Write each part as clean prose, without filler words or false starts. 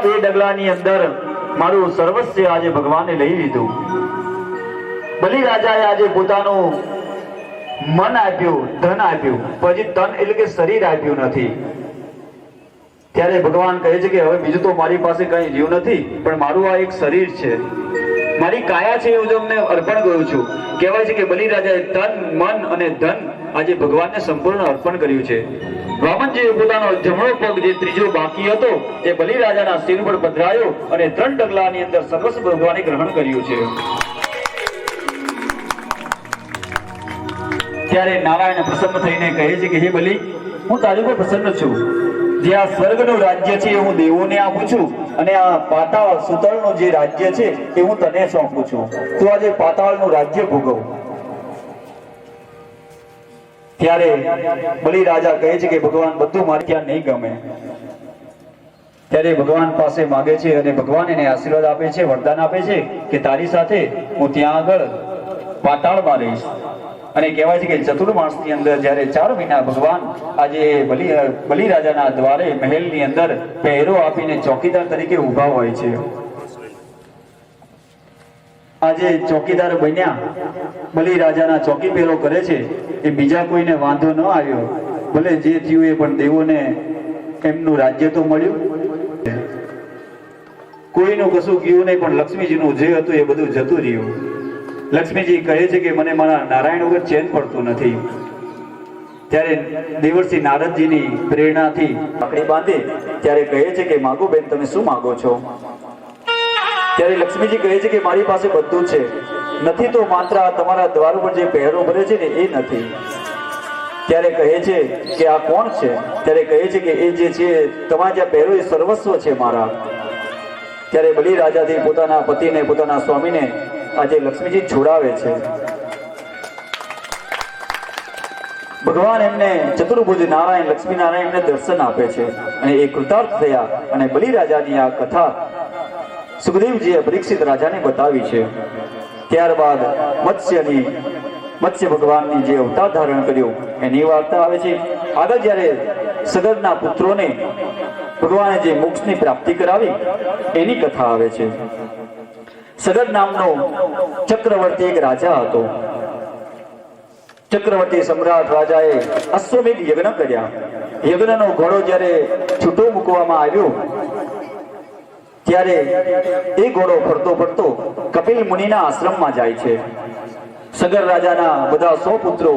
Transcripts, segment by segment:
2 ડગલાની અંદર મારું સર્વસ્વ આજે ભગવાને લઈ લીધું. બલિરાજાએ આજે પોતાનું મન આપ્યું, ધન આપ્યું, પછી તન એટલે કે શરીર આપ્યું નથી. ત્યારે ભગવાન કહે છે કે હવે બીજું તો મારી પાસે કઈ જીવ નથી, પણ મારું આ એક શરીર છે, મારી કાયા છે, હું તમને અર્પણ કરું છું. કહેવાય છે કે બલિરાજાએ તન, મન અને ધન આજે ભગવાનને સંપૂર્ણ અર્પણ કર્યું છે. વામનજીએ પોતાનો જમણો પગ જે ત્રીજો બાકી હતો એ બલિરાજાના શિર પર પધરાયો અને 3 ડગલાની અંદર સર્વસ્વ ભગવાને ગ્રહણ કર્યું છે. ત્યારે નારાયણ પ્રસન્ન થઈને કહે છે કે હે બલિ, હું તારી પર પ્રસન્ન છું. જે આ સ્વર્ગનું રાજ્ય છે એ હું દેવોને આપું છું અને આ પાતાળ સુતળનું જે રાજ્ય છે એ હું તને સોંપું છું. તું આજે પાતાળનું રાજ્ય ભોગવ. ત્યારે બલિરાજા કહે છે કે ભગવાન બધું મારે ત્યાં નહીં ગમે. ત્યારે ભગવાન પાસે માગે છે અને ભગવાન એને આશીર્વાદ આપે છે, વરદાન આપે છે કે તારી સાથે હું ત્યાં આગળ પાતાળમાં રહીશ. અને કહેવાય છે કે ચતુર્માસની અંદર જ્યારે 4 મહિના ભગવાન આજે બલિરાજાના દ્વારે મહેલની અંદર પહેરો આપીને ચોકીદાર તરીકે ઊભા હોય છે. આજે ચોકીદાર બન્યા, બલિરાજાના ચોકી પહેરો કરે છે. એ બીજા કોઈને વાંધો ન આવ્યો, ભલે જે થયું એ, પણ દેવોને એમનું રાજ્ય તો મળ્યું. કોઈનું કશું ગયું નહીં, પણ લક્ષ્મીજીનું જે હતું એ બધું જતું રહ્યું. લક્ષ્મીજી કહે છે કે મને મારા નારાયણ વગર ચેન પડતું નથી. ત્યારે દેવર્ષિ નારદજીની પ્રેરણાથી પકડી બાંધે ત્યારે કહે છે કે માગો બેન, તમે શું માગો છો? ત્યારે લક્ષ્મીજી કહે છે કે મારી પાસે બધું છે, નથી તો માત્ર તમારા દ્વાર ઉપર જે પહેરો ભરે છે ને એ નથી. ત્યારે કહે છે કે આ કોણ છે? ત્યારે કહે છે કે એ જે છે તમારા જ્યાં પહેરો એ સર્વસ્વ છે મારા. ત્યારે બલિરાજાથી પોતાના પતિને, પોતાના સ્વામીને આજે લક્ષ્મીજી છોડાવે છે. ભગવાન એમને ચતુર્ભુજ નારાયણ, લક્ષ્મી નારાયણ એમને દર્શન આપે છે અને એ કૃતાર્થ થયા. અને બલિરાજાની આ કથા સુખદેવજીએ પરીક્ષિત રાજાને બતાવી છે. ત્યારબાદ મત્સ્ય ભગવાનની જે અવતાર ધારણ કર્યું એની વાર્તા આવે છે. આગળ જ્યારે સગરના પુત્રોને ભગવાને જે મોક્ષની પ્રાપ્તિ કરાવી એની કથા આવે છે. સગર નામનો ચક્રવર્તી એક રાજા હતો. ચક્રવર્તી સમ્રાટ રાજાએ અશ્વમેઘ યજ્ઞ કર્યા. યજ્ઞનો ઘોડો જ્યારે છૂટો મૂકવામાં આવ્યો ત્યારે એ ઘોડો ફરતો ફરતો કપિલ મુનિના આશ્રમમાં જાય છે. સગર રાજાના બધા 100 પુત્રો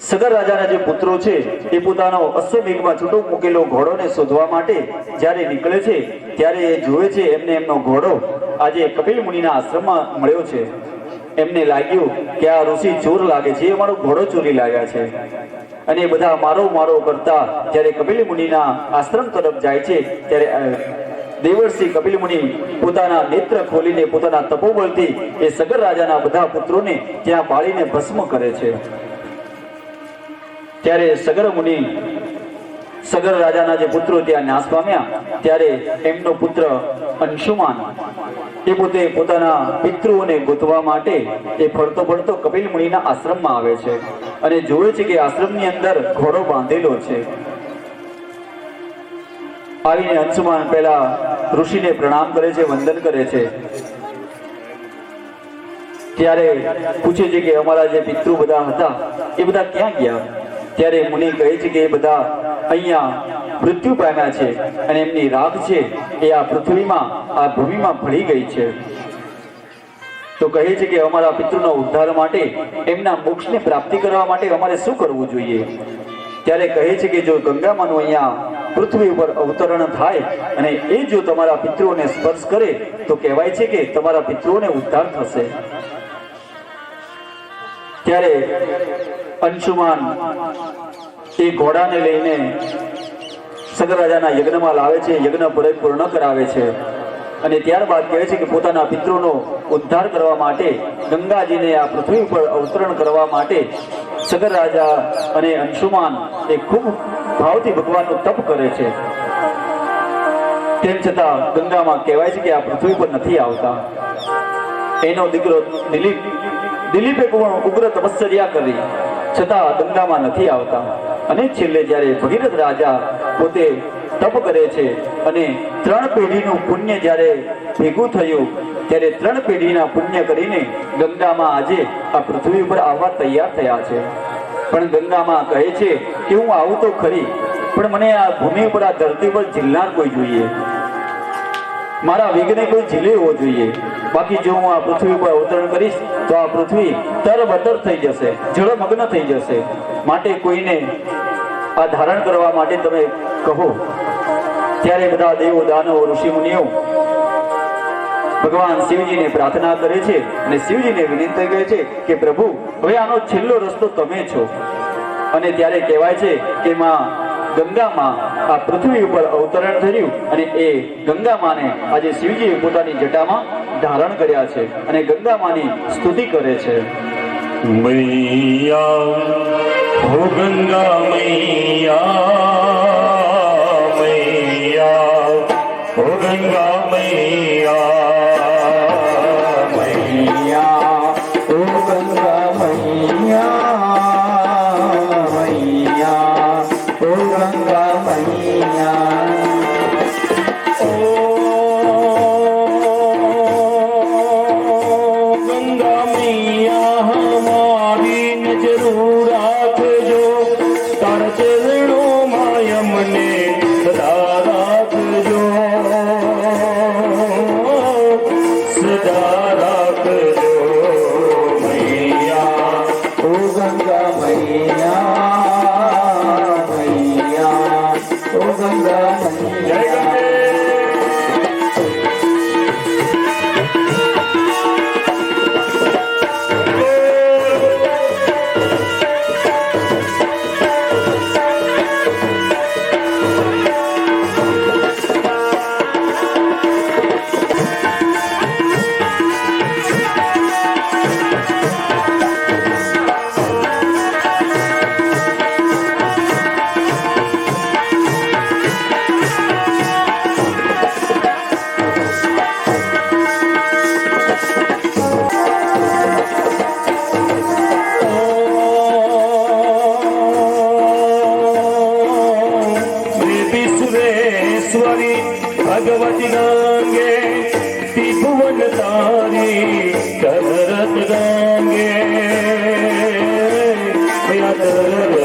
સગર રાજાના જે પુત્રો છે એ પોતાનો અશ્વમેઘમાં છૂટો મૂકેલો ઘોડોને શોધવા માટે જ્યારે નીકળે છે ત્યારે એ જોવે છે એમને એમનો ઘોડો આજે કપિલ મુનિના આશ્રમમાં મળ્યો છે. એમને લાગ્યું કે આ ઋષિ ચોર લાગે છે, એ અમારો ઘોડો ચોરી લાગ્યા છે. અને બધા મારો કરતા જ્યારે કપિલ મુનિના આશ્રમ તરફ જાય છે ત્યારે દેવર્ષિ કપિલ મુનિ પોતાના નેત્ર ખોલીને પોતાના તપોબળથી એ સગર રાજાના બધા પુત્રોને ત્યાં બાળીને ભસ્મ કરે છે. ત્યારે સગર રાજાના જે પુત્રો ત્યાં નાશ પામ્યા ત્યારે એમનો પુત્ર અંશુમાન એ પોતે પોતાના પિતૃઓને ગોતવા માટે એ ફરતો ફરતો કપિલ મુનિના આશ્રમમાં આવે છે અને જોવે છે કે આશ્રમની અંદર ઘોડો બાંધેલો છે. આવીને અંશુમાન પહેલા ઋષિને પ્રણામ કરે છે, વંદન કરે છે. ત્યારે પૂછે છે કે અમારા જે પિતૃ બધા હતા એ બધા ક્યાં ગયા? ત્યારે મુનિ કહે છે કે એ બધા અહીંયા મૃત્યુ પામ્યા છે અને એમની રાખ છે એ આ પૃથ્વીમાં, આ ભૂમિમાં ભળી ગઈ છે. તો કહે છે કે અમારા પિતૃનો ઉદ્ધાર માટે, એમના મોક્ષની પ્રાપ્તિ કરવા માટે અમારે શું કરવું જોઈએ? ત્યારે કહે છે કે જો ગંગામાનું અહીંયા પૃથ્વી ઉપર અવતરણ થાય અને એ જો તમારા પિતૃઓને સ્પર્શ કરે તો કહેવાય છે કે તમારા પિતૃઓને ઉદ્ધાર થશે. ત્યારે અંશુમાન એ ઘોડાને લઈને સગર રાજાના યજ્ઞમાં લાવે છે, યજ્ઞ પૂર્ણ કરાવે છે અને ત્યારબાદ કહે છે કે પોતાના પિતૃનો ઉદ્ધાર કરવા માટે, ગંગાજીને આ પૃથ્વી ઉપર અવતરણ કરવા માટે સગર રાજા અને અંશુમાન એ ખૂબ ભાવથી ભગવાનનું તપ કરે છે. તેમ છતાં ગંગામાં કહેવાય છે કે આ પૃથ્વી પર નથી આવતા. એનો દીકરો દિલીપે ઉગ્ર તપશ્ચર્યા કરી છતાં ગંગામાં નથી આવતા. અને છેલ્લે જ્યારે ભગીરથ રાજા પોતે તપ કરે છે અને 3 પેઢીનું પુણ્ય જ્યારે ભેગું થયું ત્યારે 3 પેઢીના પુણ્ય કરીને ગંગામાં આજે આ પૃથ્વી ઉપર આવવા તૈયાર થયા છે. પણ ગંગામાં કહે છે કે હું આવું તો ખરી, પણ મને આ ભૂમિ ઉપર, આ ધરતી પર ઝીલનાર કોઈ જોઈએ, મારા વેગને કોઈ ઝીલે હોવો જોઈએ. બાકી જો હું આ પૃથ્વી ઉપર અવતરણ કરીશ તો આ પૃથ્વી તરબતર થઈ જશે, જળમગ્ન થઈ જશે. માટે કોઈને આ ધારણ કરવા માટે તમે કહો. ત્યારે બધા દેવો, દાનવો, ઋષિ મુનિઓ ભગવાન શિવજીને પ્રાર્થના કરે છે અને શિવજીને વિનંતી કરે છે કે પ્રભુ, હવે આનો છેલ્લો રસ્તો તમે છો. અને ત્યારે કહેવાય છે કે માં ગંગામાં આ પૃથ્વી ઉપર અવતરણ થયું અને એ ગંગામાને આજે શિવજીએ પોતાની જટામાં ધારણ કર્યા છે અને ગંગામાની સ્તુતિ કરે છે. મૈયા હો ગંગા મૈયા, મૈયા હો ગંગા મૈયા, મૈયા ઓ ગંગા મૈયા, મૈયા ઓ ગંગા મૈયા. ઓ ગંગા મૈયા હમારી નજરો રાખજો, તારા ચરણોમાં યમને સદા રાખજો, સદા રાખજો મૈયા. ઓ ગંગા મૈયા, મૈયા ઓ ગંગા જય મૈયા. ગંગે. વિશ્વેશ્વરી ભગવતી ગંગે, ત્રિભુવન તારી દશરથ ગંગે, દશરથ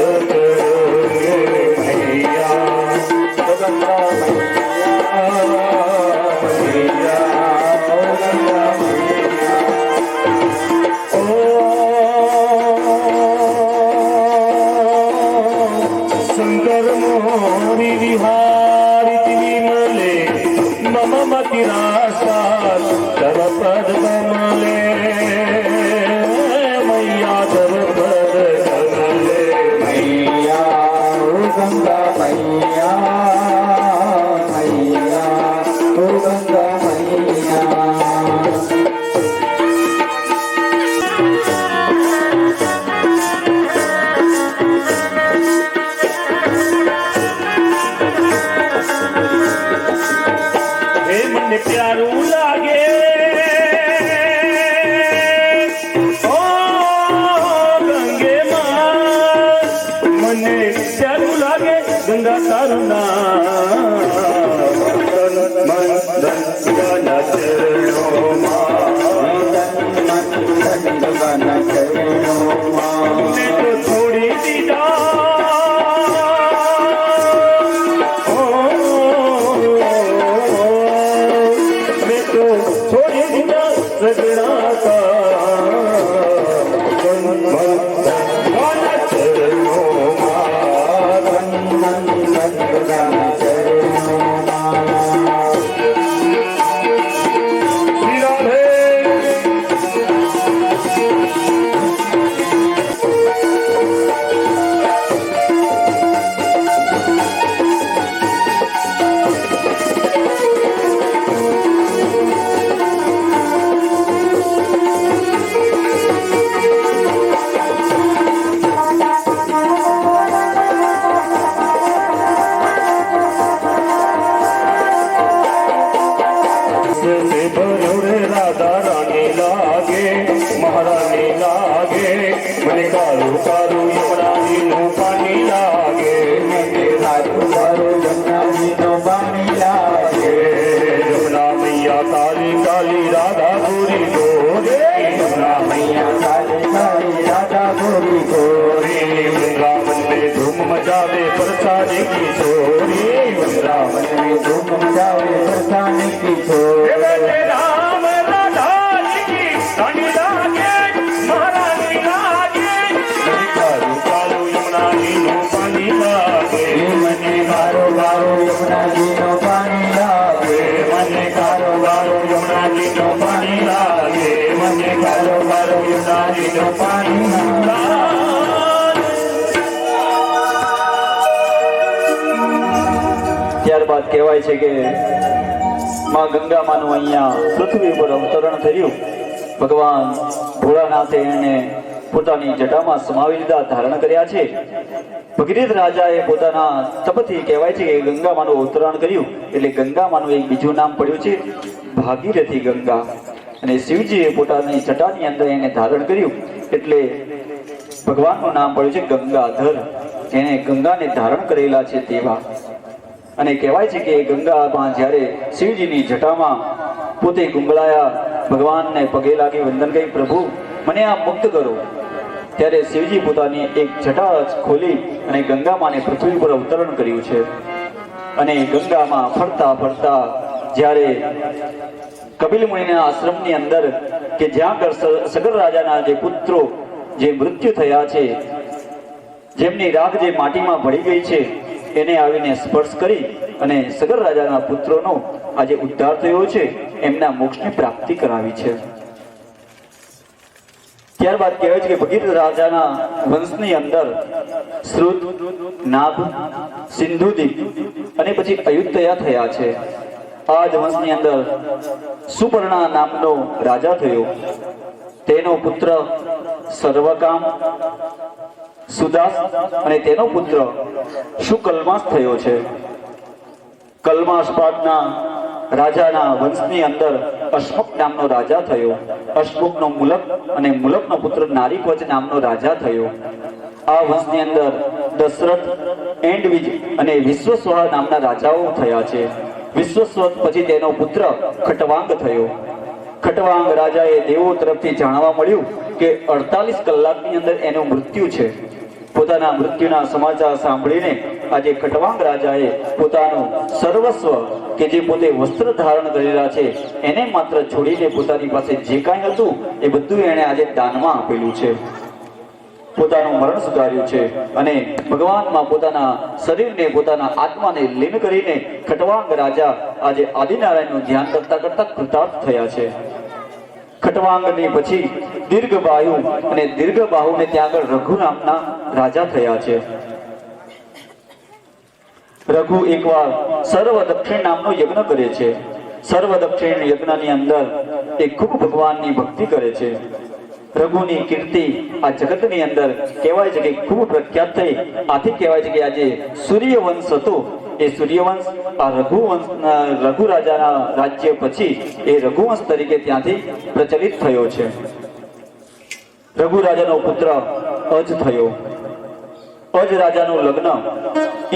ગંગે મૈયા. ઓ ગંગા મૈયા, મૈયા ઓ ગંગા મૈયા. ઓ શંકર મોરી વિહારી વિમલે, મમ મતિ રાસ્તા તવ પદ કમલે, મૈયા તવ પદ કમલે. મૈયા ઓ ગંગા મૈયા, મૈયા ઓ ગંગા મૈયા. હે મને પ્યારું લાગે, ઓ ગંગે માં મને પ્યારું લાગે, ગંગા તારું નામ, તન મન ધન ગંગાના ચરણોમાં મેં તો છોડી દીધા, મેં તો છોડી દીધા સગડા તન મન ધન ગંગાના ચરણોમાં. શ્રી રાધે. વરસાદ કિશોરી વૃંદાવને ધૂમ મચાવે વરસાદ કિશોર રામ રાધાજી કી રાણી લાગે મહારાણી લાગે કાળું કાળું યમુનાજીનું પાણી લાગે મને ગારો ગારો યમુનાજીનો પાણી લાગે મને કાળો કાળો યમુનાજીનું પાણી લાગે મને કાળો કાળો યમુનાજીનું પાણી લાગે ત્યારબાદ કહેવાય છે કે માં ગંગામાનું અહીંયા પૃથ્વી ઉપર અવતરણ થયું. ભગવાન ભોળાનાથે એને પોતાની જટામાં સમાવી લીધા, ધારણ કર્યા છે. ભગીરથ રાજાએ પોતાના તપથી કહેવાય છે કે ગંગામાનું અવતરણ કર્યું, એટલે ગંગામાનું એક બીજું નામ પડ્યું છે ભાગીરથી ગંગા. અને શિવજીએ પોતાની જટાની અંદર એને ધારણ કર્યું, એટલે ભગવાનનું નામ પડ્યું છે ગંગાધર. એને ગંગાને ધારણ કરેલા છે તેવા. અને કહેવાય છે કે ગંગામાં જ્યારે શિવજીની જટામાં પોતે ગુંગળાયા, ભગવાનને પગે લાગી વંદન કરી, પ્રભુ મને આ મુક્ત કરો. ત્યારે શિવજી પોતાની એક જટા ખોલી અને ગંગામાને પૃથ્વી પર અવતરણ કર્યું છે. અને ગંગામાં ફરતા ફરતા જ્યારે કપિલ મુનિના આશ્રમની અંદર કે જ્યાં સગર રાજાના જે પુત્રો જે મૃત્યુ થયા છે, જેમની રાખ જે માટીમાં ભળી ગઈ છે, એને આવીને સ્પર્શ કરી અને સગર રાજાના પુત્રોનો આજે ઉદ્ધાર થયો છે, એમના મોક્ષની પ્રાપ્તિ કરાવી છે. ત્યારબાદ કહેવાય છે કે ભગીરથ રાજાના વંશની અંદર શ્રુત, નાભ, સિંધુદીપ અને પછી અયુધ્યા થયા છે. આ જ વંશની અંદર સુપર્ણા નામનો રાજા થયો. તેનો પુત્ર સર્વકામ, સુદાસ અને તેનો પુત્ર શુકલ્માસ થયો છે. કલ્માસ બાદના રાજાના વંશની અંદર અશ્મુક નામનો રાજા થયો. અશ્મુકનો મુલક અને મુલકનો પુત્ર નારીકવચ નામનો રાજા થયો. આ વંશની અંદર દશરથ, એન્ડવિજ અને વિશ્વસ્વા નામના રાજાઓ થયા છે. વિશ્વસ્વ પછી તેનો પુત્ર ખટવાંગ થયો. ખટવાંગ રાજાએ દેવો તરફથી જાણવા મળ્યું કે 48 કલાકની અંદર એનું મૃત્યુ છે. પોતાના મૃત્યુના સમાચાર સાંભળીને આજે ખટવાંગ રાજાએ પોતાનું સર્વસ્વ કે જે પોતે વસ્ત્ર ધારણ કરેલા છે એને માત્ર છોડીને પોતાની પાસે જે કાંઈ હતું એ બધું એણે આજે દાનમાં આપેલું છે. પોતાનું મરણ સુધાર્યું છે અને ભગવાનમાં પોતાના શરીરને, પોતાના આત્માને લીન કરીને ખટવાંગ રાજા આજે આદિનારાયણનું ધ્યાન કરતા કરતા કૃતાર્થ થયા છે. ખટવાંગની પછી દીર્ઘબાહુ અને દીર્ઘબાહુને ત્યાં આગળ રઘુ નામના રાજા થયા છે. રઘુ એકવાર સર્વ દક્ષિણ નામનો યજ્ઞ કરે છે. સર્વ દક્ષિણ યજ્ઞની અંદર એ ખૂબ ભગવાનની ભક્તિ કરે છે. રઘુની કીર્તિ આ જગતની અંદર કહેવાય છે કે ખૂબ પ્રખ્યાત થઈ. આથી કહેવાય છે કે આજે સૂર્યવંશ હતો એ સૂર્યવંશ આ રઘુ રાજાના રાજ્ય પછી એ રઘુવંશ તરીકે ત્યાંથી પ્રચલિત થયો છે. રઘુ રાજાનો પુત્ર અજ થયો. અજ રાજાનું લગ્ન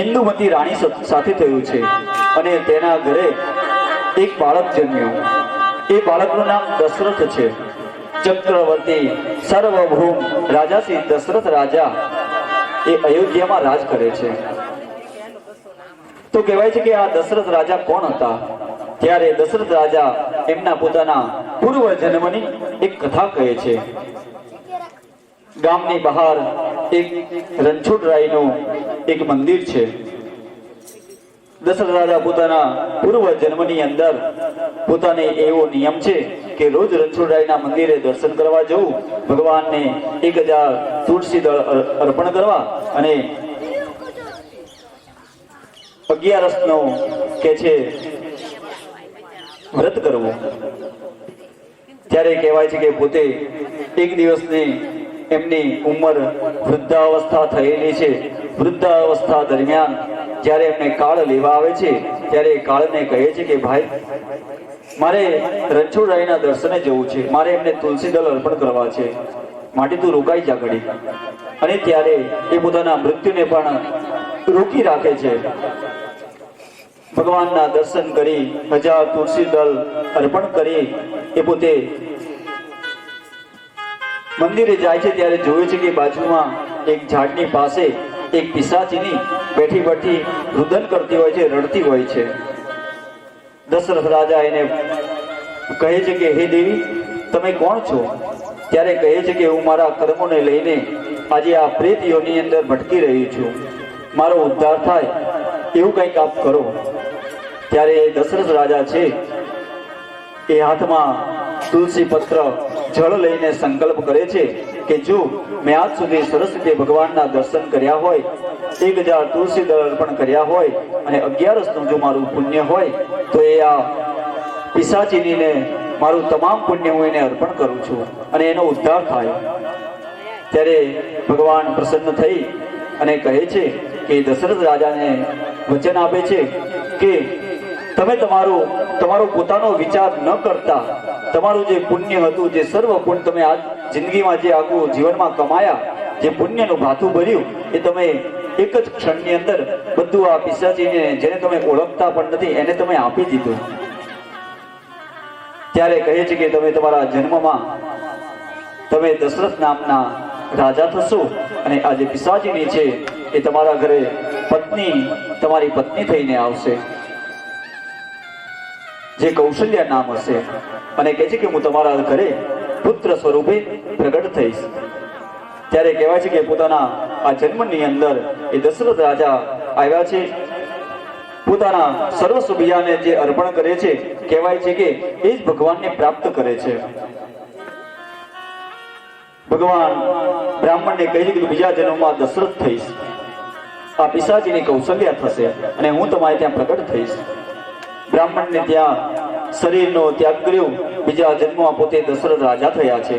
ઇન્દુમતી રાણી સાથે થયું છે અને તેના ઘરે એક બાળક જન્મ્યું. એ બાળકનું નામ દશરથ છે. ચક્રવર્તી સર્વભૂમ રાજા શ્રી દશરથ રાજા એ અયોધ્યામાં રાજ કરે છે. તો કહેવાય છે કે આ દશરથ રાજા કોણ હતા? ત્યારે દશરથ રાજા એમના પોતાના પૂર્વ જન્મની એક કથા કહે છે. ગામની બહાર એક રણછોડરાયનું એક મંદિર છે. દશરથ રાજા પોતાના પૂર્વ જન્મની અંદર પોતાને એવો નિયમ છે કે રોજ રણછોડરાયના મંદિરે દર્શન કરવા જવું, ભગવાનને 1000 તુલસી દળ અર્પણ કરવા અને 11 કે છે વ્રત કરવું. ત્યારે કહેવાય છે કે પોતે એક દિવસની એમની ઉંમર વૃદ્ધાવસ્થા થયેલી છે. વૃદ્ધાવસ્થા દરમિયાન જ્યારે એમને કાળ લેવા આવે છે ત્યારે કાળને કહે છે કે ભાઈ, મારે રણછોડરાયના દર્શને જવું છે, મારે એમને તુલસી દળ અર્પણ કરવા છે, માટે તું રોકાઈ જા ઘડી. અને ત્યારે એ પોતાના મૃત્યુને પણ રોકી રાખે છે. ભગવાનના દર્શન કરી 1000 તુલસી દળ અર્પણ કરી એ પોતે મંદિરે જાય છે ત્યારે જોયું છે કે બાજુમાં એક ઝાડની પાસે એક પિશાચીની બેઠી બેઠી રુદન કરતી હોય છે, રડતી હોય છે. દશરથ રાજા એને કહે છે કે હે દેવી, તમે કોણ છો? ત્યારે કહે છે કે હું મારા કર્મોને લઈને આજે આ પ્રેત યોની અંદર ભટકી રહી છું, મારો ઉદ્ધાર થાય એવું કંઈક આપ કરો. ત્યારે દશરથ રાજા છે એ હાથમાં તુલસી પત્ર જળ લઈને સંકલ્પ કરે છે કે જો મેં આજ સુધી સરસ રીતે ભગવાનના દર્શન કર્યા હોય, 1000 તુલસી દળ અર્પણ કર્યા હોય અને 11નું જો મારું પુણ્ય હોય તો એ આ પિશાચીનીને મારું તમામ પુણ્ય હું એને અર્પણ કરું છું અને એનો ઉદ્ધાર થાય. ત્યારે ભગવાન પ્રસન્ન થઈ અને કહે છે કે દશરથ રાજાને વચન આપે છે કે તમે તમારો પોતાનો વિચાર ન કરતા તમારું જે પુણ્ય હતું, જે સર્વ પુણ્ય તમે આ જિંદગીમાં જે આખું જીવનમાં કમાયા, જે પુણ્યનું ભાથું ભર્યું, એ તમે એક જ ક્ષણની અંદર બધું આ પિશાચીને, જેને તમે ઓળખતા પણ નથી, એને તમે આપી દીધું. ત્યારે કહે છે કે તમે તમારા જન્મમાં તમે દશરથ નામના રાજા થશો અને આ જે પિશાચીની છે એ તમારા ઘરે તમારી પત્ની થઈને આવશે, જે કૌશલ્યા નામ હશે, અને કહે છે કે હું તમારા ઘરે પુત્ર સ્વરૂપે પ્રગટ થઈશ. ત્યારે કહેવાય છે કે પોતાના આ જન્મની અંદર એ દશરથ રાજા આવ્યા છે, પોતાના સર્વસ્વ બીજાને જે અર્પણ કરે છે, કહેવાય છે કે એ જ ભગવાનને પ્રાપ્ત કરે છે. ભગવાન બ્રાહ્મણને કહે છે કે બીજા જન્મમાં દશરથ થઈશ, આ પિશાચીની કૌશલ્યા થશે અને હું તમારે ત્યાં પ્રગટ થઈશ. બ્રાહ્મણને ત્યાં શરીરનો ત્યાગ કર્યો, બીજા જન્મમાં પોતે દશરથ રાજા થયા છે.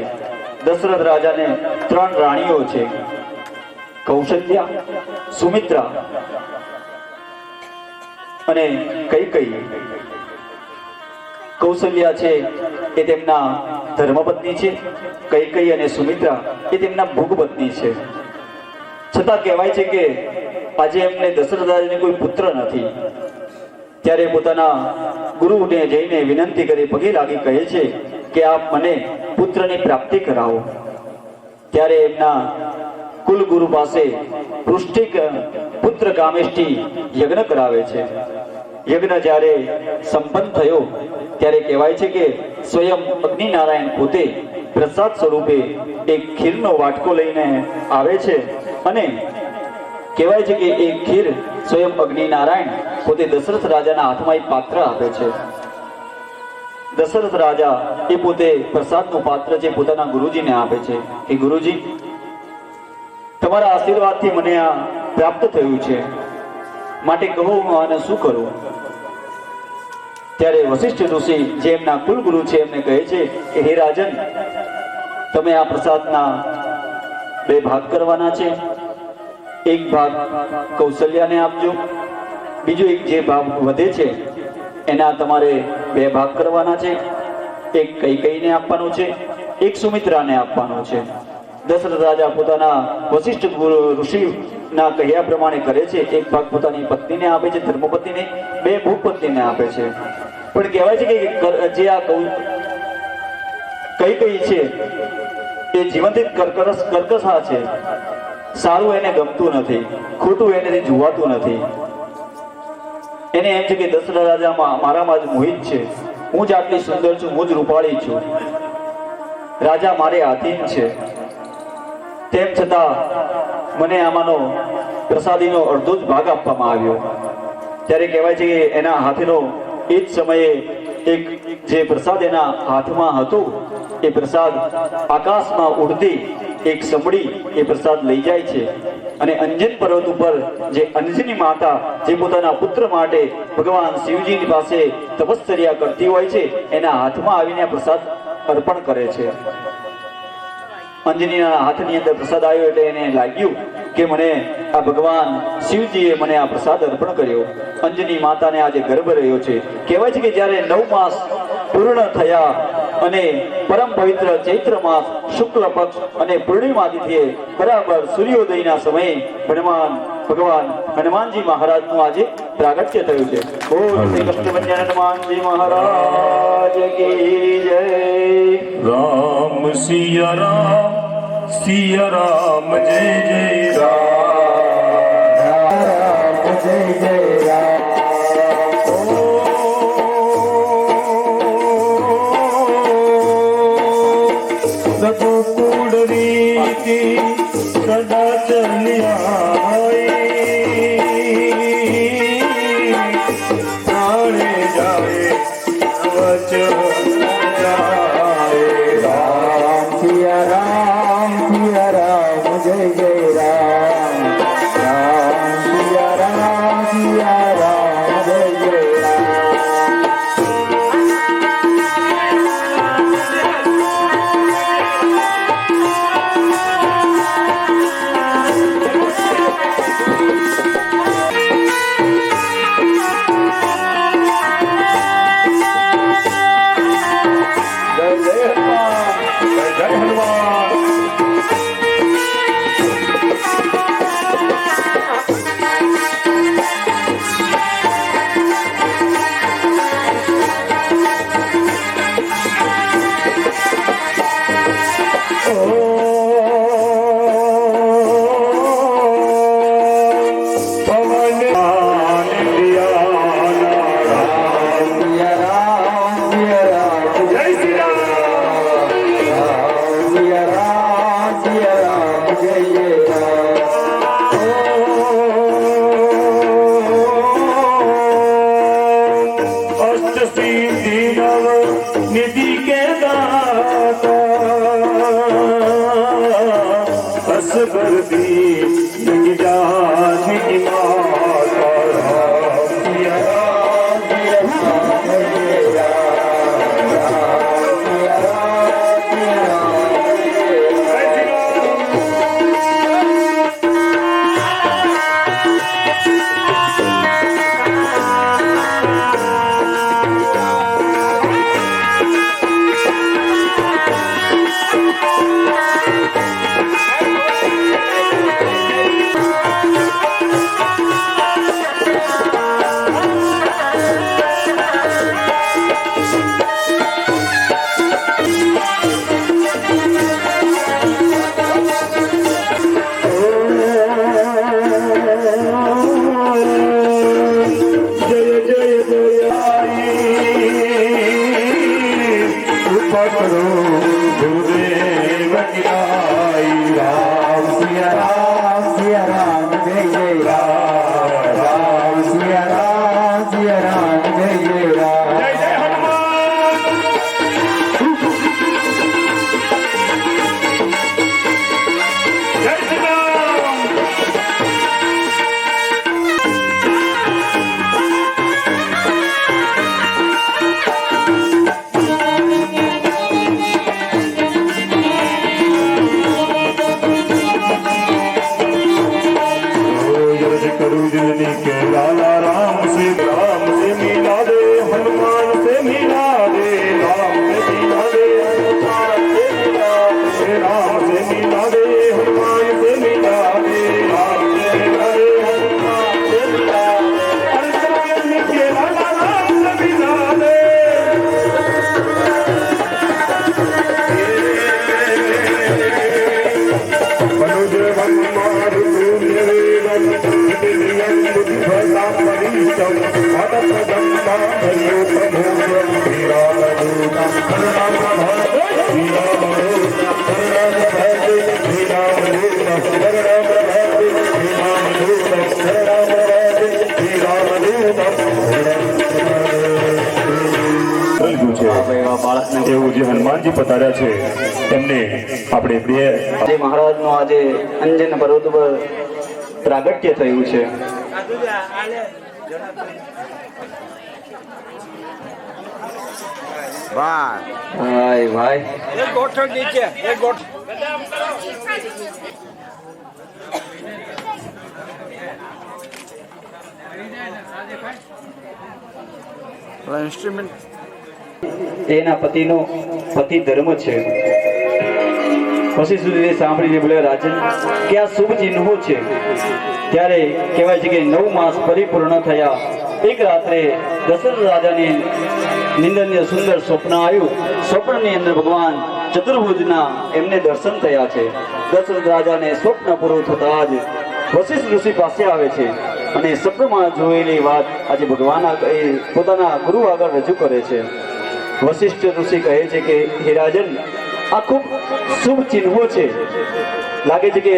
દશરથ રાજાને 3 રાણીઓ છે, કૌશલ્યા, સુમિત્રા અને કૈકેયી. કૌશલ્યા છે એ તેમના ધર્મપત્ની છે, કૈકેયી અને સુમિત્રા એ તેમના ભોગપત્ની છે. છતાં કહેવાય છે કે આજે એમને દશરથ રાજાને કોઈ પુત્ર નથી. ત્યારે પોતાના ગુરુને જઈને વિનંતી કરી પગે લાગી કહે છે કે આપ મને પુત્રની પ્રાપ્તિ કરાવો. ત્યારે એમના કુલગુરુ પાસે પૃષ્ટિક પુત્ર કામેષ્ટી યજ્ઞ કરાવે છે. યજ્ઞ જ્યારે સંપન્ન થયો ત્યારે કહેવાય છે કે સ્વયં અગ્નિનારાયણ પોતે પ્રસાદ સ્વરૂપે એક ખીરનો વાટકો લઈને આવે છે અને કહેવાય છે કે એ ખીર સ્વયં અગ્નિનારાયણ પોતે દશરથ રાજાના હાથમાં એક પાત્ર આપે છે. દશરથ રાજા એ પોતે પ્રસાદનું પાત્ર છે પોતાના ગુરુજીને આપે છે કે ગુરુજી, તમારા આશીર્વાદથી મને આ પ્રાપ્ત થયું છે, માટે કહો હું આને શું કરું? ત્યારે વશિષ્ઠ ઋષિ જે એમના કુલગુરુ છે એમને કહે છે કે હે રાજન, તમે આ પ્રસાદના 2 ભાગ કરવાના છે. એક ભાગ કૌશલ્યાને આપજો, બીજો એક જે ભાગ વધે છે એના તમારે 2 ભાગ કરવાના છે. એક કૈકેયીને આપવાનો છે, એક સુમિત્રાને આપવાનો છે. દશરથ રાજા પોતાના વશિષ્ઠ ઋષિના કહ્યા પ્રમાણે કરે છે. એક ભાગ પોતાની પત્નીને આપે છે, ધર્મપત્નીને, 2 ભૂપત્નીને આપે છે. પણ કહેવાય છે કે જે આ કૈકેયી છે એ જીવંતિત કર્કશા છે, સારું એને ગમતું નથી, ખોટું એનેથી જોવાતું નથી. એને એમ છે કે દશરથ રાજા મારામાં જ મોહિત છે, હું જ આટલી સુંદર છું, હું જ રૂપાળી છું, રાજા મારે આધીન છે, તેમ છતાં મને આમાંનો પ્રસાદીનો અડધો જ ભાગ આપવામાં આવ્યો. ત્યારે કહેવાય છે કે એના હાથનો એ જ સમયે એક જે પ્રસાદ એના હાથમાં હતો એ પ્રસાદ આકાશમાં ઉડતી એક સમડી એ પ્રસાદ લઈ જાય છે અને અંજન પર્વત ઉપર જે અંજની માતા જે પોતાના પુત્ર માટે ભગવાન શિવજીની પાસે તપશ્ચર્યા કરતી હોય છે એના હાથમાં આવીને પ્રસાદ અર્પણ કરે છે. અંજનીના હાથની અંદર પ્રસાદ આવ્યો એટલે એને લાગ્યું કે મને આ ભગવાન શિવજીએ મને આ પ્રસાદ અર્પણ કર્યો. અંજની માતાને આજે ગર્ભ રહ્યો છે. કહેવાય છે કે જ્યારે 9 માસ પૂર્ણ થયા અને પરમ પવિત્ર ચૈત્ર માસ શુક્લ પક્ષ અને પૂર્ણિમા તિથિએ બરાબર સૂર્યોદયના સમયે ભગવાન હનુમાનજી મહારાજનું આજે પ્રાગટ્ય થયું છે. બોલ શ્રી કૃષ્ણ હનુમાનજી મહારાજ કી જય. રામ સિયા રામ જય જય રામ. જય જય રામ રઘુકુંડરી સદા ચલ્યા પ્રાણે જાય વચન જાય રામ રામ જય જય રામ રામ રામ જય જય રામ જય જય હનુમાન જય જય હનુમાન निधि के दाता असबर दी जानी माता राम सिया राम सिया राम जय पकड़ो गुरुदेव की आई राम सिया राम जय जय राम सिया राम जय जय राम जय जय हनुमान जय श्री राम करुजनी के लाला राम से मिला दे हनुमान से मिला दे राम से मिला दे हनुमान से मिला दे राम से मिला दे हनुमान से मिला दे राम से मिला दे हनुमान से मिला दे करुजनी के लाला राम से मिला दे मनुज हनुमान એવું જે હનુમાનજી પધાર્યા છે એમને આપણે બે આજે મહારાજનું આજે અંજન પર્વત પર પ્રાગટ્ય થયું છે. ભાઈ ભાઈ એક ગોઠો નીચે એક ગોઠ ઇન્સ્ટ્રુમેન્ટ એના પતિનો પતિ ધર્મ છે. પછી સુધી સાંભળીને બોલે રાજન કે આ શુભ ચિહ્નો છે. ત્યારે કહેવાય છે કે 9 માસ પરિપૂર્ણ થયા. એક રાત્રે દશરથ રાજાની નિંદનીય સુંદર સ્વપ્ન આવ્યું. સ્વપ્નની અંદર ભગવાન ચતુર્ભુજના એમને દર્શન થયા છે. દશરથ રાજાને સ્વપ્ન પૂરું થતા જ વશિષ્ઠ ઋષિ પાસે આવે છે અને સપનામાં જોયેલી વાત આજે ભગવાન પોતાના ગુરુ આગળ રજૂ કરે છે. વશિષ્ઠ ઋષિ કહે છે કે હે રાજન, આ ખૂબ શુભ ચિહ્નો છે. લાગે છે કે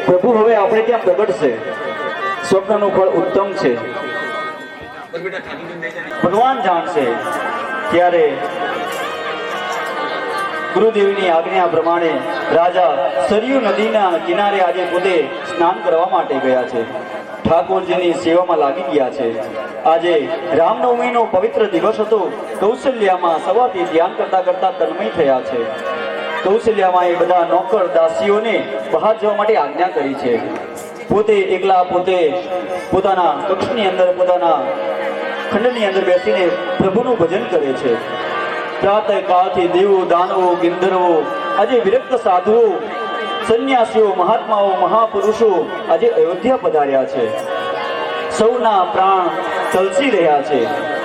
પ્રભુ હવે આપણે ત્યાં પ્રગટશે. સ્વપ્નનું ફળ ઉત્તમ છે, ભગવાન જાણશે. ત્યારે ગુરુદેવની આજ્ઞા પ્રમાણે રાજા સરયુ નદીના કિનારે આજે પોતે સ્નાન કરવા માટે ગયા છે. ઠાકોરજીની સેવામાં લાગી ગયા છે. આજે રામનવમીનો પવિત્ર દિવસ હતો. કૌશલ્યામાં સવારથી ધ્યાન કરતા કરતા તન્મય થયા છે. કૌશલ્યામાં એ બધા નોકર દાસીઓને બહાર જવા માટે આજ્ઞા કરી છે. પોતે એકલા પોતાના કક્ષની અંદર, પોતાના ખંડની અંદર બેસીને પ્રભુનું ભજન કરે છે. પ્રાતઃ કાળથી દેવો, દાનવો, ગંધર્વો, આજે વિરક્ત સાધુઓ, સંન્યાસીઓ, મહાત્માઓ, મહાપુરુષો આજે અયોધ્યા પધાર્યા છે. સૌના પ્રાણ તલસી રહ્યા છે.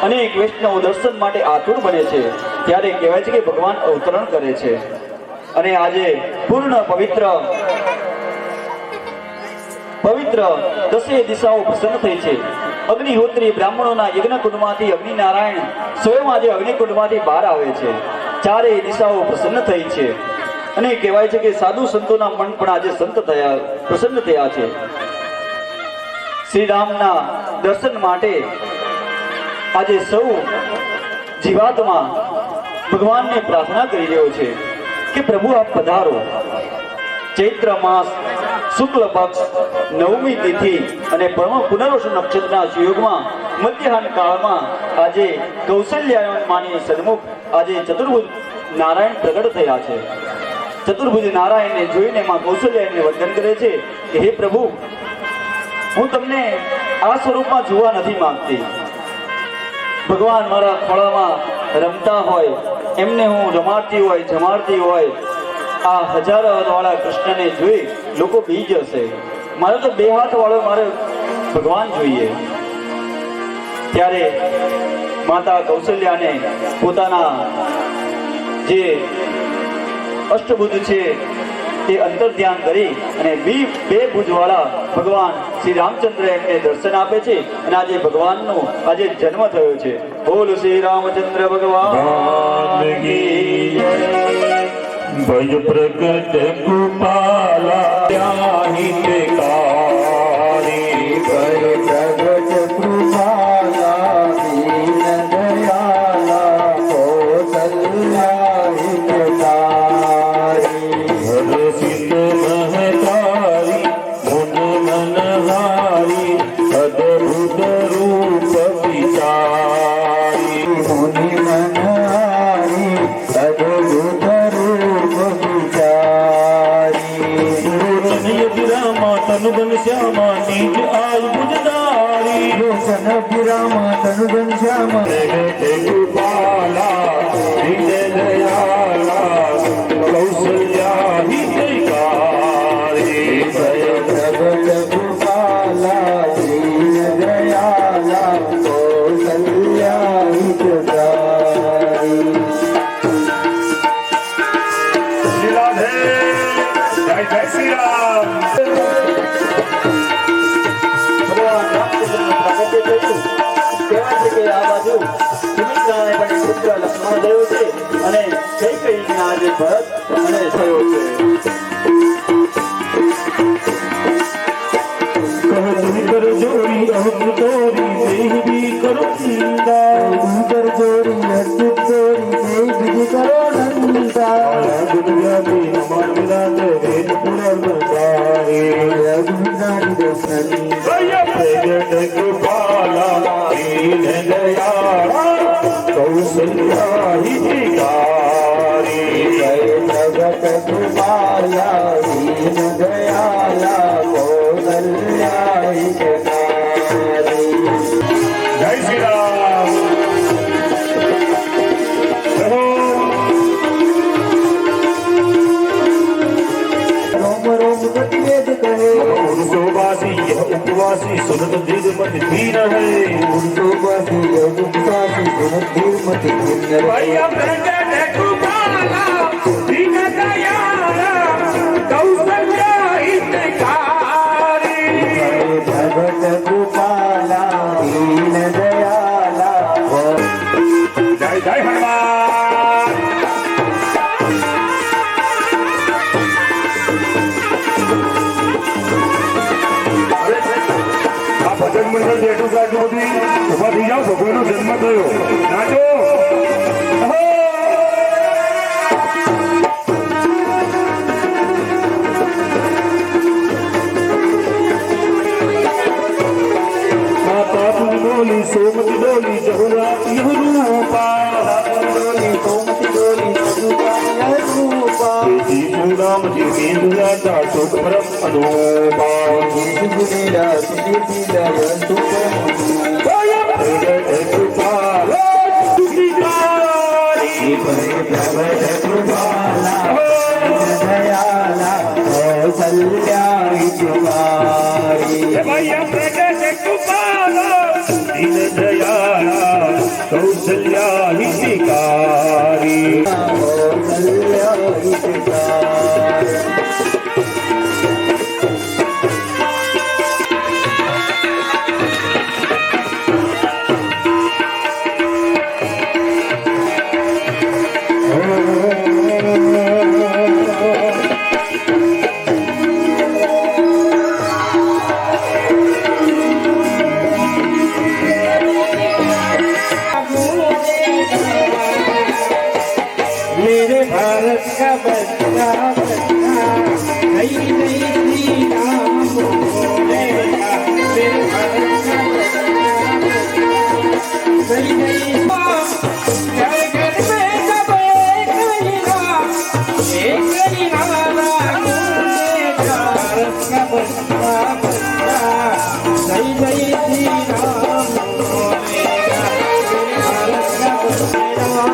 અનેક વૈષ્ણવ દર્શન માટે આતુર બને છે. ત્યારે કહેવાય છે કે ભગવાન અવતરણ કરે છે. અને આજે પૂર્ણ પવિત્ર દસે દિશાઓ પ્રસન્ન થઈ છે. અગ્નિહોત્રી બ્રાહ્મણોના યજ્ઞકુંડમાંથી અગ્નિનારાયણ સ્વયં આજે અગ્નિકુંડમાંથી બહાર આવે છે. ચારેય દિશાઓ પ્રસન્ન થઈ છે. અને કહેવાય છે કે સાધુ સંતોના મન પણ આજે પ્રસન્ન થયા છે. શ્રી રામના દર્શન માટે આજે સૌ જીવાત્મા ભગવાનને પ્રાર્થના કરી રહ્યો છે કે પ્રભુ આપ પધારો. ચૈત્ર માસ શુક્લ પક્ષ નવમી તિથિ અને પુનર્વસુ નક્ષત્રના સુયોગમાં મધ્યાહન કાળમાં આજે કૌશલ્યાયન માની સન્મુખ આજે ચતુર્ભુજ નારાયણ પ્રગટ થયા છે. ચતુર્ભુજ નારાયણને જોઈને માં કૌશલ્યાયનને વંદન કરે છે કે હે પ્રભુ, હું તમને આ સ્વરૂપમાં જોવા નથી માંગતી. ભગવાન મારા ખોળામાં રમતા હોય, એમને હું રમાડતી હોય, જમાડતી હોય, આ હજારો વાળા કૃષ્ણને જોઈ લોકો બી જશે. મારે તો બે હાથ વાળો મારે ભગવાન જોઈએ. ત્યારે માતા કૌશલ્યાને પોતાના જે અષ્ટભુજ છે તે અંતર ધ્યાન કરી અને બે ભુજવાળા ભગવાન શ્રી રામચંદ્ર એમને દર્શન આપે છે. અને આજે ભગવાનનો આજે જન્મ થયો છે. બોલ શ્રી રામચંદ્ર ભગવાન ભજ પ્રગટ કૃપાલા હિતકારી. ભય પ્રગટ કૃપાલા દીન દયાલા કૌશલ્યા હિતકારી. હરસિત મહતારી મુન મનહારી અદભુત રૂપ વિચારી. મુનિ મનહારી અદ્ભુત રૂપ વિચારી. વિરામા તનુ ઘનશ્યામા નિજ આયુ બુજદારી. રોશન વિરામા તનુ ઘનશ્યામા કૃપાલા દીન દયાલા કૌશલ્યા હિતકારી. ભય પ્રગટ કૃપાલા દીન દયાલા કૌશલ્યા હિતકારી. શ્રી રાધે. જય જય શ્રી રામ. ભગવાન રામચંદ્રનું પ્રાગટ્ય થયું. કહેવાય છે કે આ બાજુ સુમિત્રાને પણ પુત્ર લક્ષ્મણ થયો છે અને કૈકેયીને આજે ભરત અને થયો છે. કર જોડી અહમ તોરી દેહ ભી કરો નિંદા. ઉદર જોડી અર્જુન જોડી જય વિધિ કરો નંદા. દુનિયા મે નમન વિરાટ વેદ પુનર્વતારે. ગુણગાન દર્શન પ્રગટ કૃપાલા દીન દયાળા કૌશલ્યા હિતકારી. જય પ્રગટ કૃપાલા દીન દયાલા કૌશલ્યા હિતકારી. જય શ્રી રામ. રોમ રોમ ગતિવેદ કહે. पुरुषोवासी यह उपवासी सुनत दीद मत दीन है. पुरुषोवासी योगुप्तासी गुणधीर मति पुण्य भैया प्रगट कृपाला दीन दयाला कौशल्या हितकारी. भगत कृपा દીન દયાલા જય જય હનુમાન આ ભજન મંડળ બેઠું છે આટલું બધું ઉભા થઈ જાઓ ભગવાનનો જન્મ થયો નાચો માતા તું બોલી સોમતી બોલી જહુરા રૂપા સોમતી ડોલી સદુપાય રૂપા જીસુ નામ જીવી દુરાતા શોક પરમ અનુપા ગુનેરા સિદ્ધિ દયા સુખ દયાલા કલ્યાણ કૌશલ્યા હિતકારી मेरे भारत का बच्चा बच्चा नई नई सी नाम बोलेगा मेरे भारत का बच्चा नई नई घर घर में सब एक ही नाम बोलेगा भारत का बच्चा बच्चा नई नई सी नाम बोलेगा मेरे भारत का बच्चा राम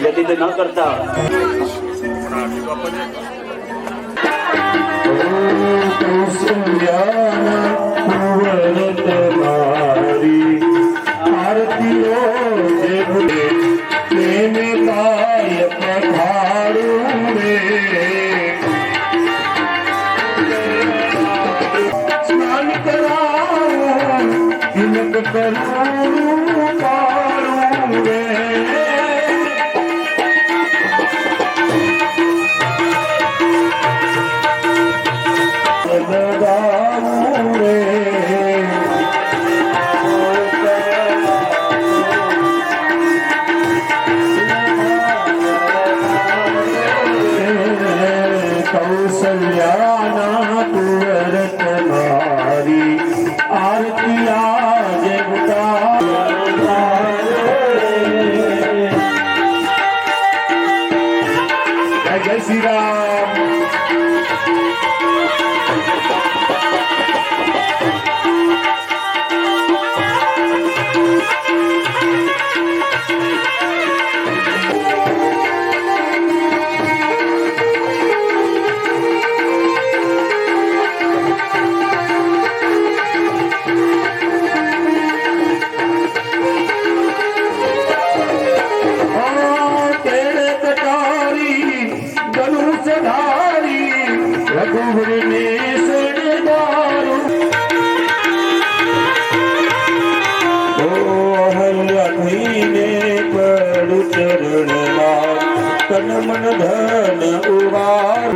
વ્યતીત ન કરતા આરતીઓ જે ભૂલે તેને કાય પધારું રે સ્નાન કરાવું તિલક કરું પારું રે લગાવું રે કૌશલ્યાના તુવર તમારી આરતી આજે જય શ્રી રામ તન મન ધન ઉવાર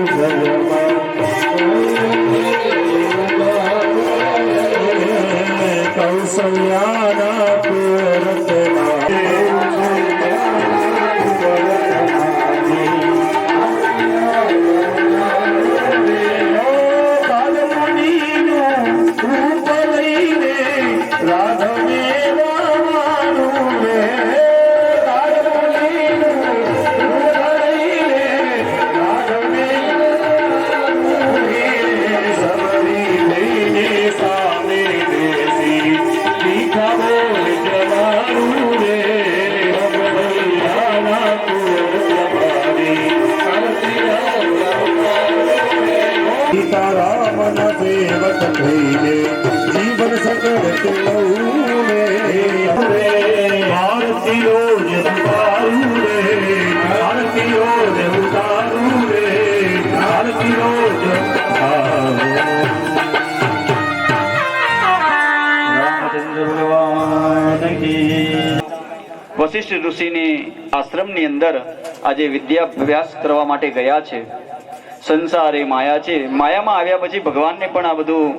કૌશલ્યાના પૂરત सकल भारती रोज उतारू रे भारती रोज उतारू रे भारती रोज રામચંદ્ર ભગવાન કી વશિષ્ઠ ઋષિની આશ્રમની અંદર આજે વિદ્યાભ્યાસ કરવા માટે ગયા છે. સંસાર એ માયા છે. માયામાં આવ્યા પછી ભગવાનને પણ આ બધું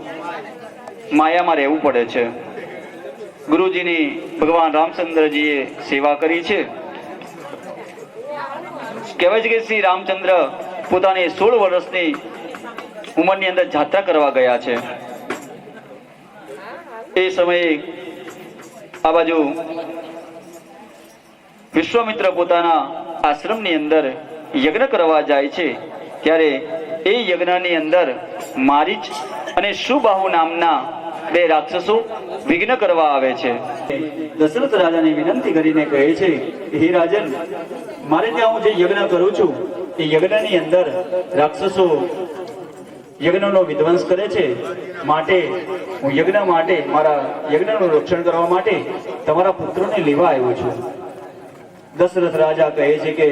માયામાં રહેવું પડે છે. ગુરુજીની ભગવાન રામચંદ્રજીએ સેવા કરી છે. કહેવાય છે કે શ્રી રામચંદ્ર પોતાની 16 વર્ષની ઉંમરની અંદર જાત્રા કરવા ગયા છે. એ સમયે આ બાજુ વિશ્વામિત્ર પોતાના આશ્રમની અંદર યજ્ઞ કરવા જાય છે. ત્યારે એ યજ્ઞની અંદર મારીચ અને સુબાહુ નામના 2 રાક્ષસો વિઘ્ન કરવા આવે છે. દશરથ રાજાને વિનંતી કરીને કહે છે, હે રાજન, મારે ત્યાં હું જે યજ્ઞ કરું છું એ યજ્ઞની અંદર રાક્ષસો યજ્ઞનો વિધ્વંસ કરે છે. માટે હું યજ્ઞ માટે મારા યજ્ઞનું રક્ષણ કરવા માટે તમારા પુત્રોને લેવા આવ્યો છું. દશરથ રાજા કહે છે કે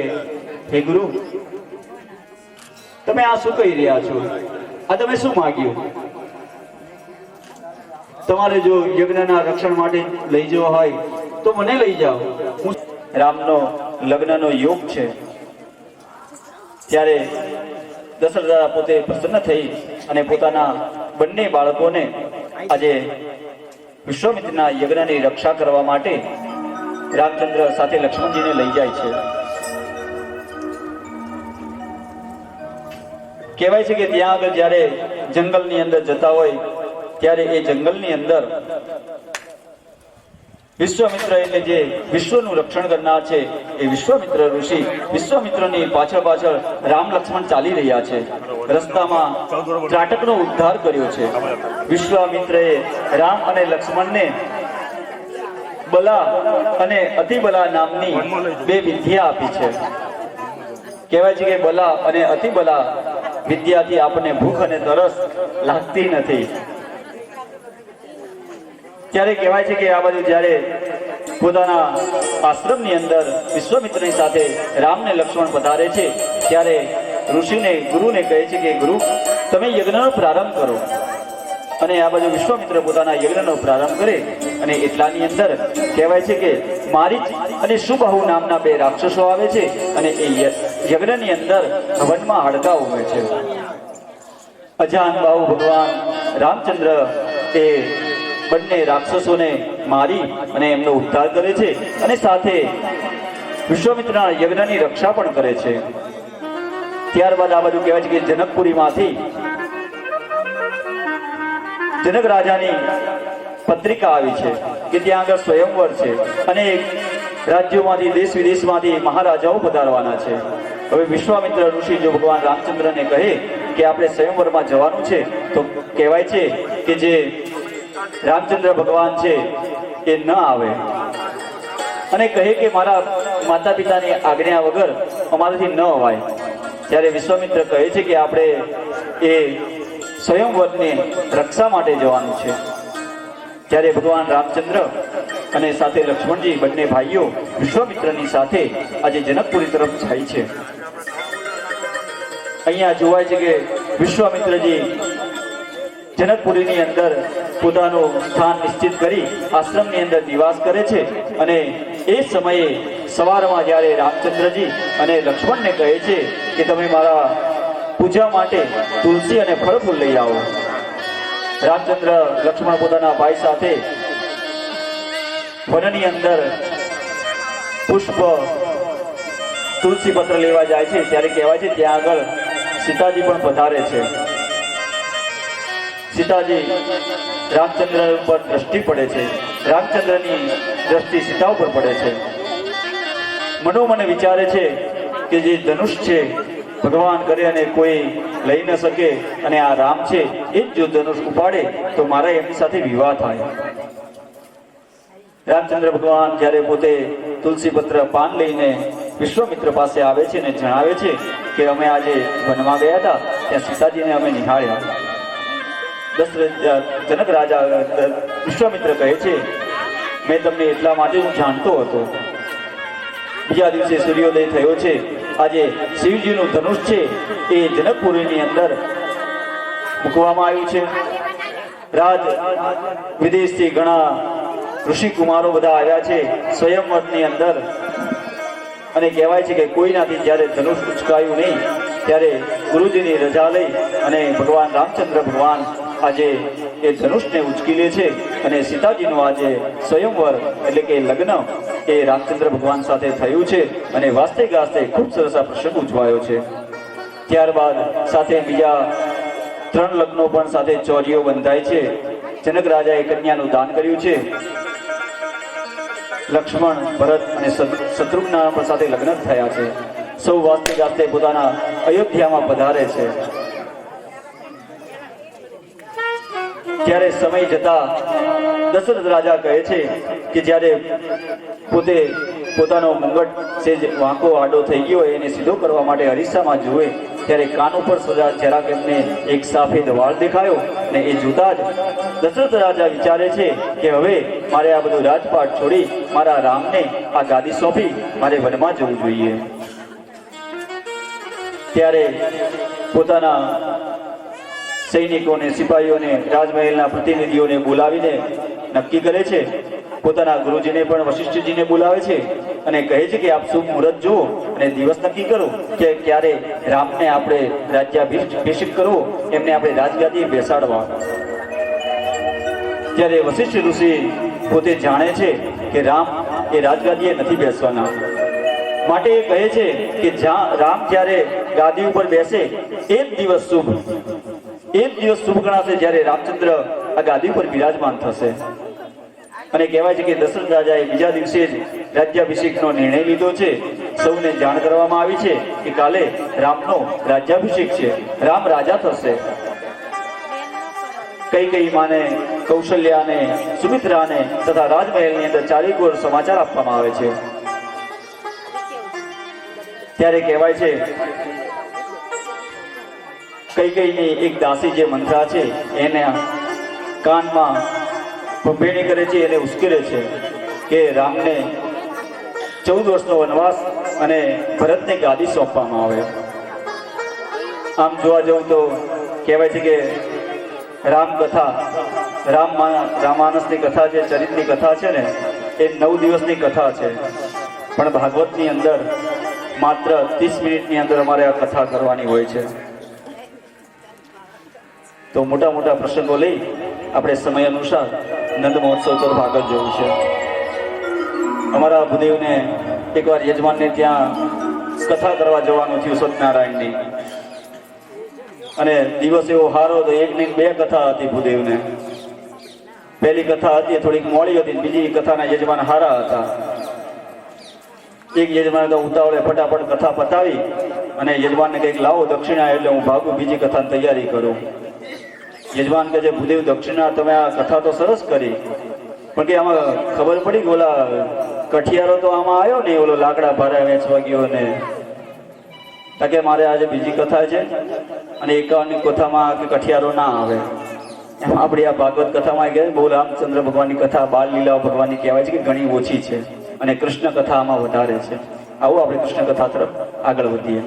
હે ગુરુ, તમે આ શું કહી રહ્યા છો? આ તમે શું માગ્યું? તમારે જો યજ્ઞના રક્ષણ માટે લઈ જવા હોય તો મને લઈ જાઓ. રામનો લગ્નનો યોગ છે. ત્યારે દશરથ રાજા પોતે પ્રસન્ન થઈ અને પોતાના બંને બાળકોને આજે વિશ્વામિત્રના યજ્ઞની રક્ષા કરવા માટે રામચંદ્ર સાથે લક્ષ્મણજીને લઈ જાય છે. કહેવાય છે કે ત્યાં આગળ જ્યારે જંગલની અંદર જતા હોય ત્યારે એ જંગલની અંદર વિશ્વામિત્ર એટલે જે વિશ્વનું રક્ષણ કરનાર છે એ વિશ્વામિત્ર ઋષિ વિશ્વામિત્રની પાછળ રામ લક્ષ્મણ ચાલી રહ્યા છે. રસ્તામાં ત્રાટકનો ઉદ્ધાર કર્યો છે. વિશ્વામિત્રએ રામ અને લક્ષ્મણને બલા અને અતિબલા નામની 2 વિદ્યા આપી છે. કહેવાય છે કે બલા અને અતિબલા વિદ્યાથી આપણને ભૂખ અને તરસ લાગતી નથી. ત્યારે કહેવાય છે કે આ બધું જ્યારે પોતાના આશ્રમની અંદર વિશ્વામિત્રની સાથે રામ ને લક્ષ્મણ પધારે છે ત્યારે ઋષિને ગુરુને કહે છે કે ગુરુ, તમે યજ્ઞનો પ્રારંભ કરો. અને આ બાજુ વિશ્વામિત્ર પોતાના યજ્ઞનો પ્રારંભ કરે અને એટલાની અંદર કહેવાય છે કે મારીચ અને સુબાહુ નામના 2 રાક્ષસો આવે છે અને એ યજ્ઞની અંદર હવનમાં હડકા ઉમે છે. અજાનબાહુ ભગવાન રામચંદ્ર એ બંને રાક્ષસોને મારી અને એમનો ઉદ્ધાર કરે છે અને સાથે વિશ્વામિત્રના યજ્ઞની રક્ષા પણ કરે છે. ત્યારબાદ આ બાજુ કહેવાય છે કે જનકપુરીમાંથી જનક રાજાની પત્રિકા આવી છે કે ત્યાં આગળ સ્વયંવર છે અને રાજ્યોમાંથી દેશ વિદેશમાંથી મહારાજાઓ પધારવાના છે. હવે વિશ્વામિત્ર ઋષિ જો ભગવાન રામચંદ્રને કહે કે આપણે સ્વયંવરમાં જવાનું છે તો કહેવાય છે કે જે રામચંદ્ર ભગવાન છે એ ન આવે અને કહે કે મારા માતા પિતાની આજ્ઞા વગર અમારાથી ન અવાય. ત્યારે વિશ્વામિત્ર કહે છે કે આપણે એ સ્વયંવરની રક્ષા માટે જવાનું છે. ત્યારે ભગવાન રામચંદ્ર અને સાથે લક્ષ્મણજી બંને ભાઈઓ વિશ્વામિત્રની સાથે આજે જનકપુરી તરફ જાય છે. અહીંયા જોવાય છે કે વિશ્વામિત્રજી જનકપુરીની અંદર પોતાનું સ્થાન નિશ્ચિત કરી આશ્રમની અંદર નિવાસ કરે છે અને એ સમયે સવારમાં જ્યારે રામચંદ્રજી અને લક્ષ્મણને કહે છે કે તમે મારા પૂજા માટે તુલસી અને ફળ ફૂલ લઈ આવો. રામચંદ્ર લક્ષ્મણ પોતાના ભાઈ સાથે વનની અંદર પુષ્પ તુલસી પત્ર લેવા જાય છે. ત્યારે કહેવાય છે ત્યાં આગળ સીતાજી પણ પધારે છે. સીતાજી રામચંદ્ર ઉપર દ્રષ્ટિ પડે છે. રામચંદ્રની દ્રષ્ટિ સીતા ઉપર પડે છે. મનોમન વિચારે છે કે જે ધનુષ છે ભગવાન કરે અને કોઈ લઈ ન શકે અને આ રામ છે એ જ જો ધનુષ ઉપાડે તો મારા એમની સાથે વિવાહ થાય. રામચંદ્ર ભગવાન જ્યારે પોતે તુલસી પત્ર પાન લઈને વિશ્વામિત્ર પાસે આવે છે અને જણાવે છે કે અમે આજે વનમાં ગયા હતા, ત્યાં સીતાજીને અમે નિહાળ્યા. જનક રાજા વિશ્વામિત્ર કહે છે, મેં તમને એટલા માટે હું જાણતો હતો. બીજા દિવસે સૂર્યોદય થયો છે. આજે શિવજીનું ધનુષ છે એ જનકપુરીની અંદર મૂકવામાં આવ્યું છે. રાજ વિદેશથી ઘણા ઋષિ કુમારો બધા આવ્યા છે સ્વયંવરની અંદર, અને કહેવાય છે કે કોઈનાથી જ્યારે ધનુષ ઉચકાયું નહીં ત્યારે ગુરુજીની રજા લઈ અને ભગવાન રામચંદ્ર ભગવાન આજે એ ધનુષને ઉચકી લે છે અને સીતાજીનું આજે સ્વયંવર એટલે કે લગ્ન એ રામચંદ્ર ભગવાન સાથે થયું છે અને વાસ્તે ગાસ્તે ખૂબ સરસ આ પ્રસંગ ઉજવાયો છે. ત્યારબાદ સાથે બીજા 3 લગ્નો પણ સાથે ચોરીઓ બંધાય છે. જનક રાજાએ કન્યાનું દાન કર્યું છે. લક્ષ્મણ, ભરત અને શત્રુઘ્નના પણ સાથે લગ્ન થયા છે. સૌ વાસ્તે ગાસ્તે પોતાના અયોધ્યામાં પધારે છે. ત્યારે સમય જતા દશરથ રાજા કહે છે કે જ્યારે પોતે પોતાનો મુંગટ સેજ વાંકો આડો થઈ ગયો એને સીધો કરવા માટે અરીસામાં જુએ ત્યારે કાન ઉપર જરાક એમને એક સફેદ વાળ દેખાયો ને એ જોતા જ દશરથ રાજા વિચારે છે કે હવે મારે આ બધું રાજપાટ છોડી મારા રામને આ ગાદી સોંપી મારે વનમાં જવું જોઈએ. ત્યારે પોતાના સૈનિકોને, સિપાહીઓને, રાજમહેલના પ્રતિનિધિઓને બોલાવીને નક્કી કરે છે. પોતાના ગુરુજીને પણ વશિષ્ઠજીને બોલાવે છે અને કહે છે કે આપ શુભ મુહૂર્ત જુઓ અને દિવસ નક્કી કરો કે ક્યારે રામને આપણે રાજ્યાભિષેક કરવો, એમને આપણે રાજગાદીએ બેસાડવા. ત્યારે વશિષ્ઠ ઋષિ પોતે જાણે છે કે રામ એ રાજગાદીએ નથી બેસવાના, માટે એ કહે છે કે રામ જ્યારે ગાદી ઉપર બેસે એ જ દિવસ શુભ, એ જ દિવસ શુભ ગણાશે જ્યારે રામચંદ્ર આ ગાદી ઉપર બિરાજમાન થશે. અને કહેવાય છે કે દશરથ રાજાએ બીજા દિવસે જ રાજ્યાભિષેકનો નિર્ણય લીધો છે. સૌને જાણ કરવામાં આવી છે કે કાલે રામનો રાજ્યાભિષેક છે, રામ રાજા થશે. કઈ માને, કૌશલ્યાને, સુમિત્રાને તથા રાજમહેલની અંદર ચારેકોર સમાચાર આપવામાં આવે છે. ત્યારે કહેવાય છે કઈની એક દાસી જે મંત્રા છે એને કાનમાં ભંભેણી કરે છે, એને ઉશ્કેરે છે કે રામને 14 વર્ષનો વનવાસ અને ભરતને ગાદી સોંપવામાં આવે. આમ જોવા જવું તો કહેવાય છે કે રામકથા, રામાનસની કથા છે, ચરિત્રની કથા છે ને એ 9 દિવસની કથા છે, પણ ભાગવતની અંદર માત્ર 30 મિનિટની અંદર અમારે આ કથા કરવાની હોય છે. તો મોટા મોટા પ્રસંગો લઈ આપણે સમય અનુસાર નંદ મહોત્સવ તરફ આગળ જવું છે. અમારા ભૂદેવને એકવાર યજમાનને ત્યાં કથા કરવા જવાનું થયું સત્યનારાયણની, અને દિવસ એવો સારો તો 1 ને 2 કથા હતી ભૂદેવને. પહેલી કથા હતી થોડીક મોડી હતી, બીજી કથાના યજમાન સારા હતા. એક યજમાન તો ઉતાવળે ફટાફટ કથા પતાવી અને યજમાનને કંઈક લાવો દક્ષિણા એટલે હું ભાગું બીજી કથાની તૈયારી કરું. યજમાન કહે છે ભૂદેવ દક્ષિણા તમે આ કથા તો સરસ કરી, પણ કે આમાં ખબર પડી કે ઓલા કઠિયારો તો આમાં આવ્યો ને, ઓલો લાકડા ભારે વેચવા ગયો ને, કે મારે આજે બીજી કથા છે અને 51ની કથામાં કે કઠિયારો ના આવે. એમ આપણી આ ભાગવત કથામાં કે બહુ રામચંદ્ર ભગવાનની કથા, બાલ લીલાઓ ભગવાનની કહેવાય છે કે ઘણી ઓછી છે અને કૃષ્ણ કથા આમાં વધારે છે. આવું આપણે કૃષ્ણ કથા તરફ આગળ વધીએ.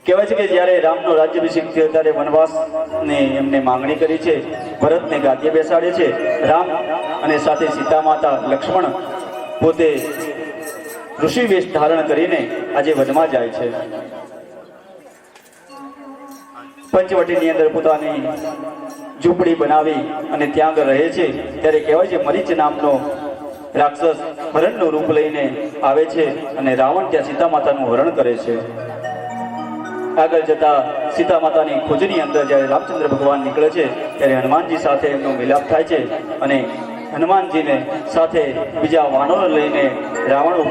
કહેવાય છે કે જ્યારે રામનો રાજ્યાભિષેક થયો ત્યારે વનવાસની એમને માંગણી કરી છે, ભરતને ગાદીએ બેસાડે છે. રામ અને સાથે સીતા માતા લક્ષ્મણ પોતે ઋષિ વેશ ધારણ કરીને આજે વનમાં જાય છે. પંચવટીની અંદર પોતાની ઝૂંપડી બનાવી અને ત્યાં આગળ રહે છે. ત્યારે કહેવાય છે મરીચ નામનો રાક્ષસ હરણનું રૂપ લઈને આવે છે અને રાવણ ત્યાં સીતા માતાનું હરણ કરે છે. આગળ જતા સીતા માતાની ખોજની અંદર જ્યારે રામચંદ્ર ભગવાન નીકળે છે ત્યારે હનુમાનજી સાથે એમનો મિલાપ થાય છે અને હનુમાનજીને સાથે બીજા વાનરો લઈને રાવણ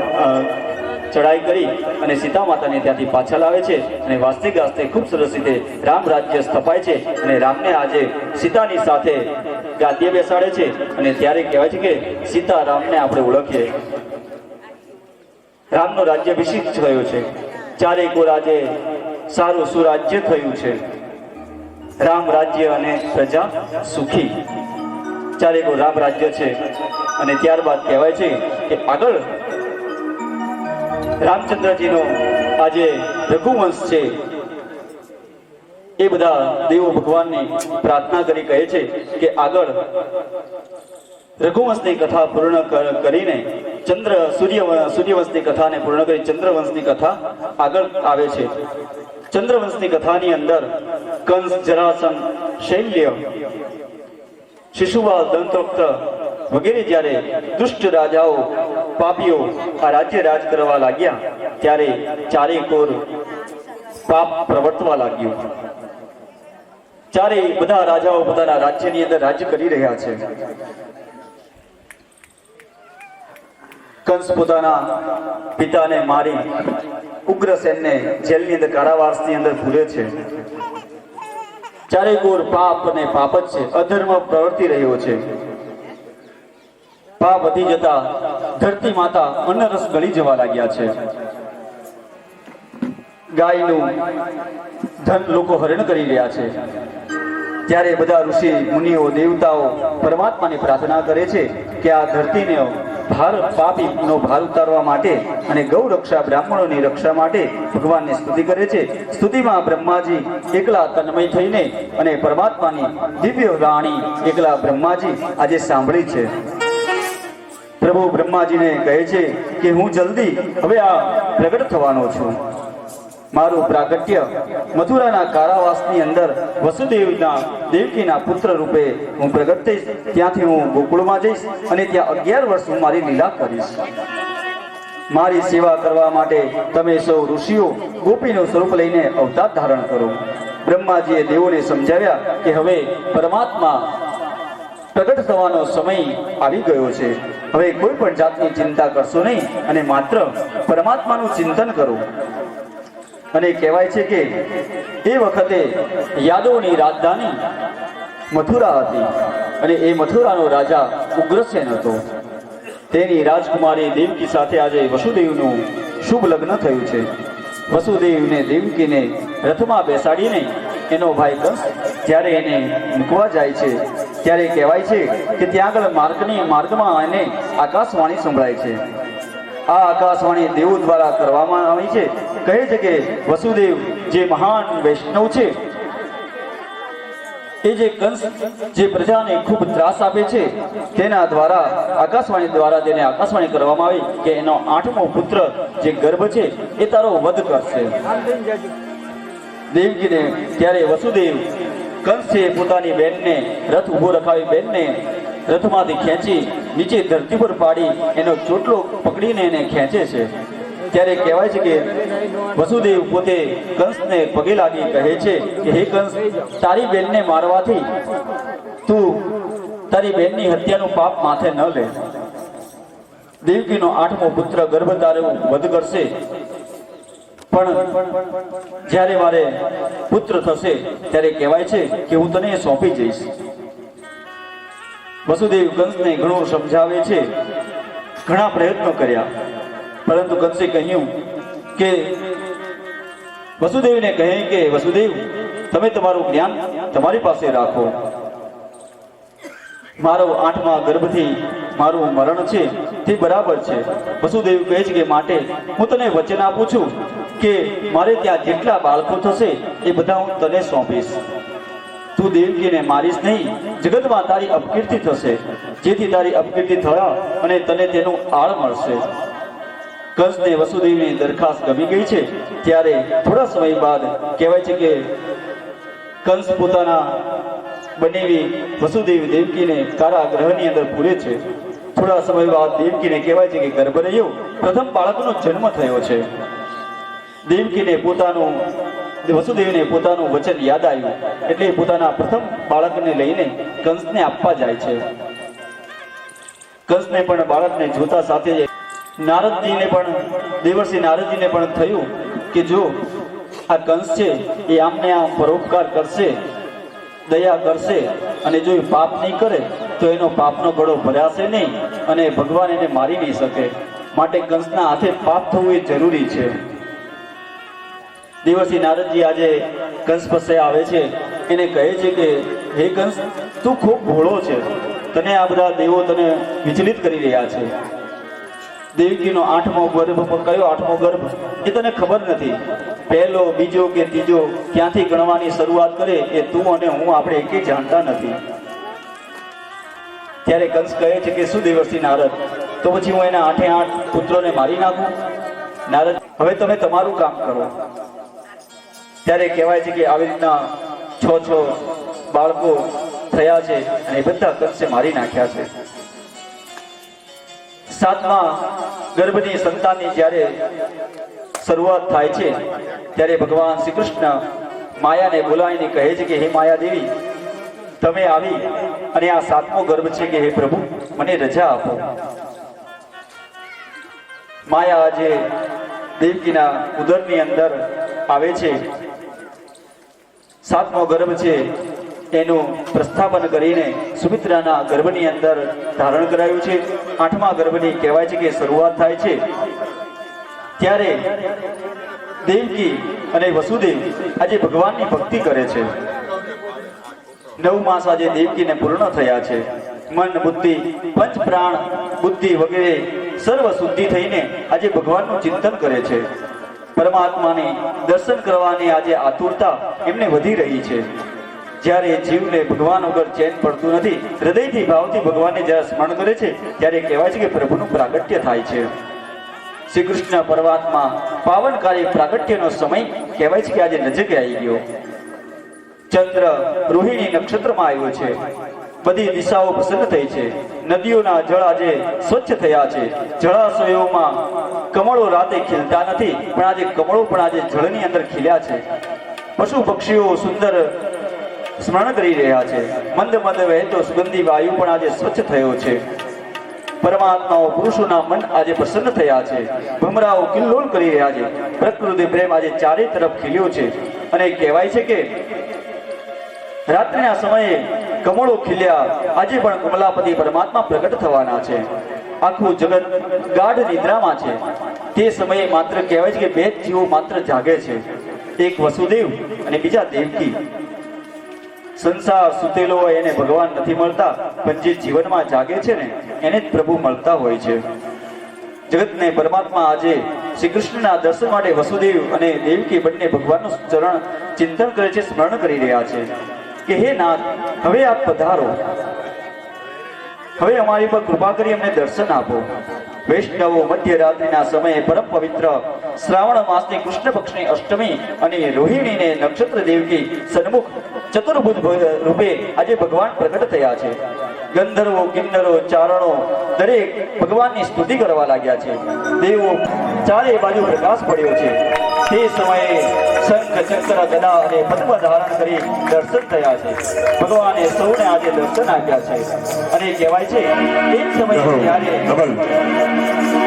ચડાઈ કરી અને સીતા માતાને ત્યાંથી પાછા લાવે છે અને વાસ્તે ગાસ્તે ખૂબ સરસ રીતે રામ રાજ્ય સ્થપાય છે અને રામને આજે સીતાની સાથે ગાદીએ બેસાડે છે. અને ત્યારે કહેવાય છે કે સીતા રામને આપણે ઓળખીએ. રામનો રાજ્યાભિષેક થયો છે, ચારે કોર આજે સારું સુરાજ્ય થયું છે. રામ રાજ્ય અને પ્રજા સુખી, ચારેકો રામ રાજ્ય છે. અને ત્યારબાદ કહેવાય છે કે આગળ રામચંદ્રજીનો આજે રઘુવંશ છે એ બધા દેવો ભગવાનની પ્રાર્થના કરી કહે છે કે આગળ રઘુવંશની કથા પૂર્ણ કરીને સૂર્યવંશની કથાને પૂર્ણ કરી ચંદ્રવંશની કથા આગળ આવે છે. ચંદ્રવંશની કથાની અંદર કંસ, જરાસંઘ, શૈલ્ય, શિશુપાલ, દંતવક્ત વગેરે જ્યારે દુષ્ટ રાજાઓ, પાપીઓ આ રાજ્ય રાજ કરવા લાગ્યા ત્યારે ચારે કોર પાપ પ્રવર્તવા લાગ્યું. ચારે બધા રાજાઓ પોતાના રાજ્યની અંદર રાજ્ય કરી રહ્યા છે. કંસ પોતાના પિતાને મારી ઉગ્રસેનને જેલની અંદર કારાવાસની અંદર પૂરે છે. ચારે કોર પાપ અને પાપ જ છે, અધર્મ પ્રવર્તી રહ્યો છે. પાપ વધી જતા ધરતી માતા અન્નરસ ગળી જવા લાગ્યા છે. ગાયનું ધન લોકો હરણ કરી રહ્યા છે. ત્યારે બધા ઋષિ મુનિઓ, દેવતાઓ પરમાત્માની પ્રાર્થના કરે છે કે આ ધરતીને પાપીનો ભાર ઉતારવા માટે અને ગૌ રક્ષા, બ્રાહ્મણોની રક્ષા માટે ભગવાનની સ્તુતિ કરે છે. સ્તુતિમાં બ્રહ્માજી એકલા તન્મય થઈને અને પરમાત્માની દિવ્ય વાણી એકલા બ્રહ્માજી આજે સાંભળી છે. પ્રભુ બ્રહ્માજીને કહે છે કે હું જલ્દી હવે આ પ્રગટ થવાનો છું. મારું પ્રાગટ્ય મથુરાના કારાવાસની અંદર વસુદેવના દેવકીના પુત્ર રૂપે હું પ્રગટ થઈશ. ત્યાંથી હું ગોકુળમાં જઈશ અને ત્યાં 11 વર્ષ હું મારી લીલા કરીશ. મારી સેવા કરવા માટે તમે સૌ ઋષિઓ ગોપીનું સ્વરૂપ લઈને અવતાર ધારણ કરો. બ્રહ્માજીએ દેવોને સમજાવ્યા કે હવે પરમાત્મા પ્રગટ થવાનો સમય આવી ગયો છે. હવે કોઈ પણ જાતની ચિંતા કરશો નહીં અને માત્ર પરમાત્માનું ચિંતન કરો. અને કહેવાય છે કે એ વખતે યાદવોની રાજધાની મથુરા હતી અને એ મથુરાનો રાજા ઉગ્રસેન હતો. તેની રાજકુમારી દેવકી સાથે આજે વસુદેવનું શુભ લગ્ન થયું છે. વસુદેવને દેવકીને રથમાં બેસાડીને એનો ભાઈ કંસ જ્યારે એને મૂકવા જાય છે ત્યારે કહેવાય છે કે ત્યાં આગળ માર્ગમાં એને આકાશવાણી સંભળાય છે. આ આકાશવાણી દેવો દ્વારા કરવામાં આવી છે. કહે છે કે વસુદેવ જે મહાન વૈષ્ણવ છે, એ જે કંસ જે પ્રજાને ખૂબ ત્રાસ આપે છે, તેના દ્વારા આકાશવાણી દ્વારા તેને આકાશવાણી કરવામાં આવી કે એનો 8મો પુત્ર જે ગર્ભ છે એ તારો વધ કરશે. દેવકીને ત્યારે વસુદેવ કંસ છે પોતાની બહેનને રથ ઉભો રખાવી બહેનને રથમાંથી ખેંચી નીચે ધરતી પર પાડી એનો ચોટલો પકડીને એને ખેંચે છે. ત્યારે કહેવાય છે કે વસુદેવ પોતે કંસને પગે લાગી કહે છે કે હે કંસ, તારી બહેનને મારવાથી તું તારી બહેનની હત્યાનું પાપ માથે ન લે. દેવકીનો 8મો પુત્ર ગર્ભ તારો વધ કરશે, પણ જ્યારે મારે પુત્ર થશે ત્યારે કહેવાય છે કે હું તને સોંપી જઈશ. વસુદેવ કંસને ઘણું સમજાવે છે, ઘણા પ્રયત્નો કર્યા, પરંતુ કંસે કહ્યું કે વસુદેવને કહે કે વસુદેવ, તમે તમારું જ્ઞાન તમારી પાસે રાખો. મારો 8મા ગર્ભથી મારું મરણ છે તે બરાબર છે. વસુદેવ કહે છે કે માટે હું તને વચન આપું છું કે મારે ત્યાં જેટલા બાળકો થશે એ બધા હું તને સોંપીશ. તું દેવકીને મારીશ નહીં. જગતમાં તારી અપકીર્તિ થશે, જેથી તારી અપકીર્તિ થયા અને તને તેનું આળ મળશે. કંસને વસુદેવની દરખાસ્ત ગમી ગઈ છે. ત્યારે થોડા સમય બાદ કહેવાય છે કે કંસ પોતાના બનેવી વસુદેવ દેવકીને કારાગૃહની અંદર પૂરે છે. થોડા સમય બાદ દેવકીને કહેવાય છે કે ગર્ભ રહ્યો, પ્રથમ બાળકનો જન્મ થયો છે. દેવકીને વસુદેવને પોતાનું વચન યાદ આવ્યું એટલે પોતાના પ્રથમ બાળકને લઈને કંસને આપવા જાય છે. કંસને પણ બાળકને જોતા સાથે નારદજીને પણ દેવર્ષિ નારદજીને પણ થયું કે જો આ કંસ છે એ આમને આમ પરોપકાર કરશે, દયા કરશે અને જો એ પાપ નહીં કરે તો એનો પાપનો ગળો ભરાશે નહીં અને ભગવાન એને મારી નહીં શકે. માટે કંસના હાથે પાપ થવું એ જરૂરી છે. દેવર્ષિ નારદજી આજે કંસ પાસે આવે છે. એને કહે છે કે હે કંસ, તું ખૂબ ભોળો છે, તને આ બધા દેવો તને વિચલિત કરી રહ્યા છે. દેવકીનો 8મો ગર્ભ, કયો 8મો ગર્ભ એ તને ખબર નથી. પહેલો, બીજો કે ત્રીજો ક્યાંથી ગણવાની શરૂઆત કરે એ તું અને હું આપણે એકે જાણતા નથી. ત્યારે કંસ કહે છે કે શું દેવર્ષિ નારદ, તો પછી હું એના 8 પુત્રોને મારી નાખું? નારદ, હવે તમે તમારું કામ કરો. ત્યારે કહેવાય છે કે આવી રીતના 6 બાળકો થયા છે અને એ બધા કંસે મારી નાખ્યા છે. 7મા ગર્ભની સંતાનની જ્યારે શરૂઆત થાય છે ત્યારે ભગવાન શ્રી કૃષ્ણ માયાને બોલાવીને કહે છે કે હે માયા દેવી, તમે આવી અને આ 7મો ગર્ભ છે કે હે પ્રભુ, મને રજા આપો. માયા આજે દેવકીના ઉદરની અંદર આવે છે. 7મો ગર્ભ છે એનું પ્રસ્થાપન કરીને સુમિત્રાના ગર્ભની અંદર ધારણ કરાયું છે. 8મા ગર્ભની કહેવાય છે કે શરૂઆત થાય છે. ત્યારે દેવકી અને વસુદેવ આજે ભગવાનની ભક્તિ કરે છે. 9 માસ આજે દેવકીને પૂર્ણ થયા છે. મન, બુદ્ધિ, પંચ પ્રાણ, બુદ્ધિ વગેરે સર્વ શુદ્ધિ થઈને આજે ભગવાનનું ચિંતન કરે છે. પરમાત્માને દર્શન કરવાની આજે આતુરતા એમને વધી રહી છે. જ્યારે જીવને ભગવાન વગર ચેન પડતું નથી, હૃદયથી ભાવથી ભગવાનને જ્યારે સ્મરણ કરે છે ત્યારે કહેવાય છે કે પ્રભુનું પ્રાગટ્ય થાય છે. શ્રી કૃષ્ણ પરમાત્મા પાવનકારી પ્રાગટ્યનો સમય કહેવાય છે કે આજે નજીક આવી ગયો. ચંદ્ર રોહિણી નક્ષત્રમાં આવ્યો છે. બધી દિશાઓ પ્રસન્ન થઈ છે. નદીઓના જળ આજે સ્વચ્છ થયા છે. જળાશયોમાં કમળો રાતે ખીલતા નથી, પણ આજે કમળો પણ આજે જળની અંદર ખીલ્યા છે. પશુ પક્ષીઓ સુંદર સ્મરણ કરી રહ્યા છે. મંદ મંદ વહેતો સુગંધી વાયુ પણ આજે સ્વચ્છ થયો છે. પરમાત્માઓ પુરુષોના મન આજે પ્રસન્ન થયા છે. ભમરાઓ કિલ્લોલ કરી રહ્યા છે. પ્રકૃતિ પ્રેમ આજે ચારે તરફ ખીલ્યો છે. અને કહેવાય છે કે રાત્રિના સમયે કમળો ખીલ્યા, આજે પણ કમલાપતિ પરમાત્મા પ્રગટ થવાના છે. આખું જગત ગાઢ નિદ્રામાં છે. તે સમયે માત્ર કહેવાય છે કે 2 જીવો માત્ર જાગે છે, એક વસુદેવ અને બીજા દેવકી. સંસાર સુતેલો હોય એને ભગવાન નથી મળતા, પણ જે જીવનમાં જાગે છે ને એને જ પ્રભુ મળતા હોય છે. જગતને પરમાત્મા આજે શ્રી કૃષ્ણના દર્શન માટે વસુદેવ અને દેવકી બંને ભગવાનનું ચરણ ચિંતન કરે છે, સ્મરણ કરી રહ્યા છે કે હે નાથ, હવે આપ પધારો, હવે અમારી પર કૃપા કરી અમને દર્શન આપો. વૈષ્ણવો મધ્યરાત્રિના સમયે પરમ પવિત્ર શ્રાવણ માસની કૃષ્ણ પક્ષની અષ્ટમી અને રોહિણીને નક્ષત્ર દેવકી સન્મુખ ચતુર્ભુજ રૂપે આજે ભગવાન પ્રગટ થયા છે. ગંધર્વો, કિન્નરો, ચારણો દરેક ભગવાનની સ્તુતિ કરવા લાગ્યા છે. દેવો ચારે બાજુ પ્રકાશ પડ્યો છે. તે સમયે શંખ, ચક્ર, ગદા અને પદ્મ ધારણ કરી દર્શન થયા છે. ભગવાને સૌને આજે દર્શન આપ્યા છે. અને કહેવાય છે એ જ સમયે જ્યારે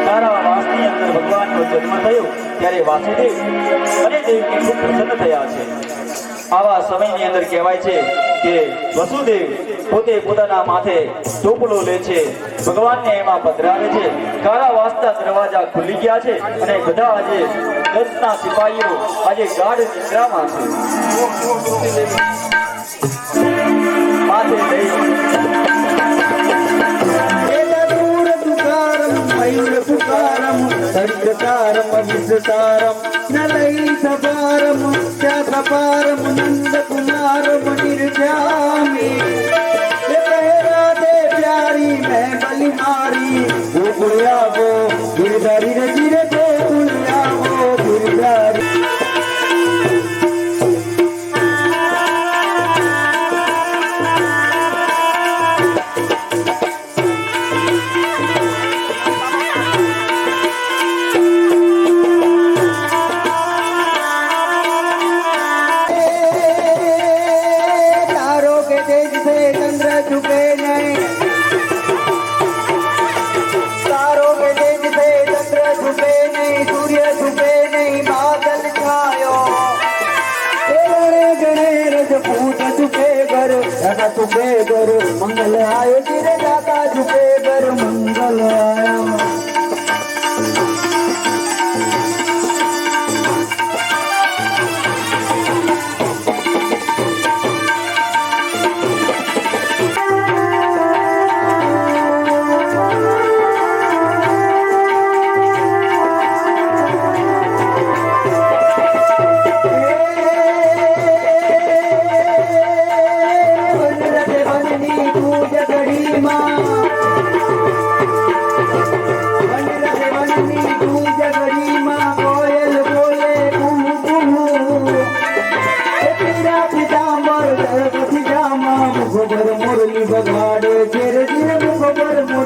કારાવાસની અંદર ભગવાનનો જન્મ થયો ત્યારે વાસુદેવ અને દેવકી ખૂબ પ્રસન્ન થયા છે. આવા સમયની અંદર કહેવાય છે કે વસુદેવ પોતે પોતાના માથે ટોપલો લે છે, ભગવાનને એમાં પધરાવે છે. કારાવાસના દરવાજા ખુલી ગયા છે અને બધા આજે 10ના સિપાહીઓ આજે ગાઢ નિદ્રામાં છે. માથે લઈ सर्गकारम विस्तारम नलई सपारम चातपारम नंद कुमारम निर्जामी ये राधे प्यारी मैं बलि मारी गोकुलिया वो गिरधारी रे गिरे गोकुलिया वो गिरधारी झुके नहीं तारों के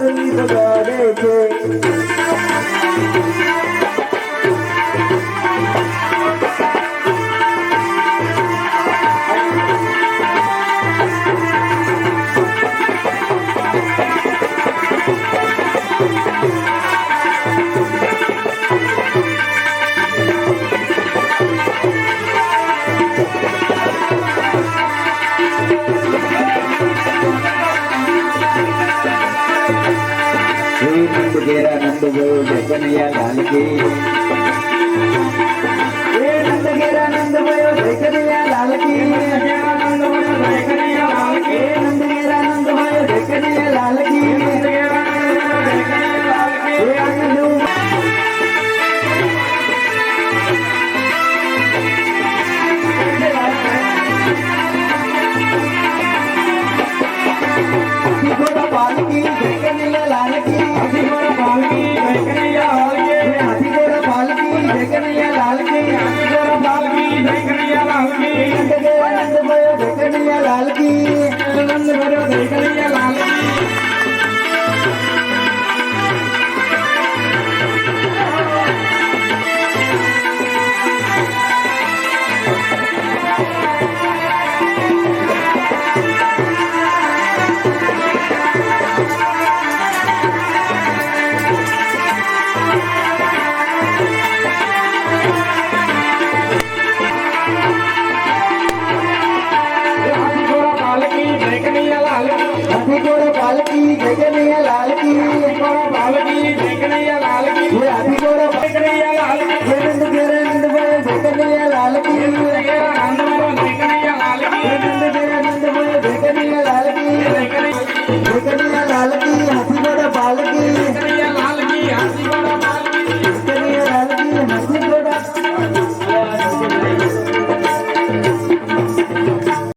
મુરલી બગાડે છે नंद गेरा नंद भयो जय कन्हैया लाल की नंद गेरा नंद भयो जय कन्हैया लाल की नंद गेरा नंद भयो जय कन्हैया लाल की नंद गेरा नंद भयो जय कन्हैया लाल की नंद गेरा नंद भयो जय कन्हैया लाल की घोड़ा पालकी जय कन्हैया लाल की हाथी घोड़ा पालकी जय कन्हैया लाल की हाथी घोड़ा पालकी जय कन्हैया लाल की हाथी घोड़ा पालकी जय कन्हैया लाल की नंद गेरा नंद भयो जय कन्हैया लाल की नंद भयो जय कन्हैया लाल की हाथी घोड़ा पालकी जय कन्हैया लाल की हाथी घोड़ा पालकी जय कन्हैया लाल की घोड़ा पालकी जय कन्हैया लाल की हाथी घोड़ा जय कन्हैया लाल की नंद गेरा नंद भयो जय कन्हैया लाल की नंद गेरा नंद भयो जय कन्हैया लाल की नंद गेरा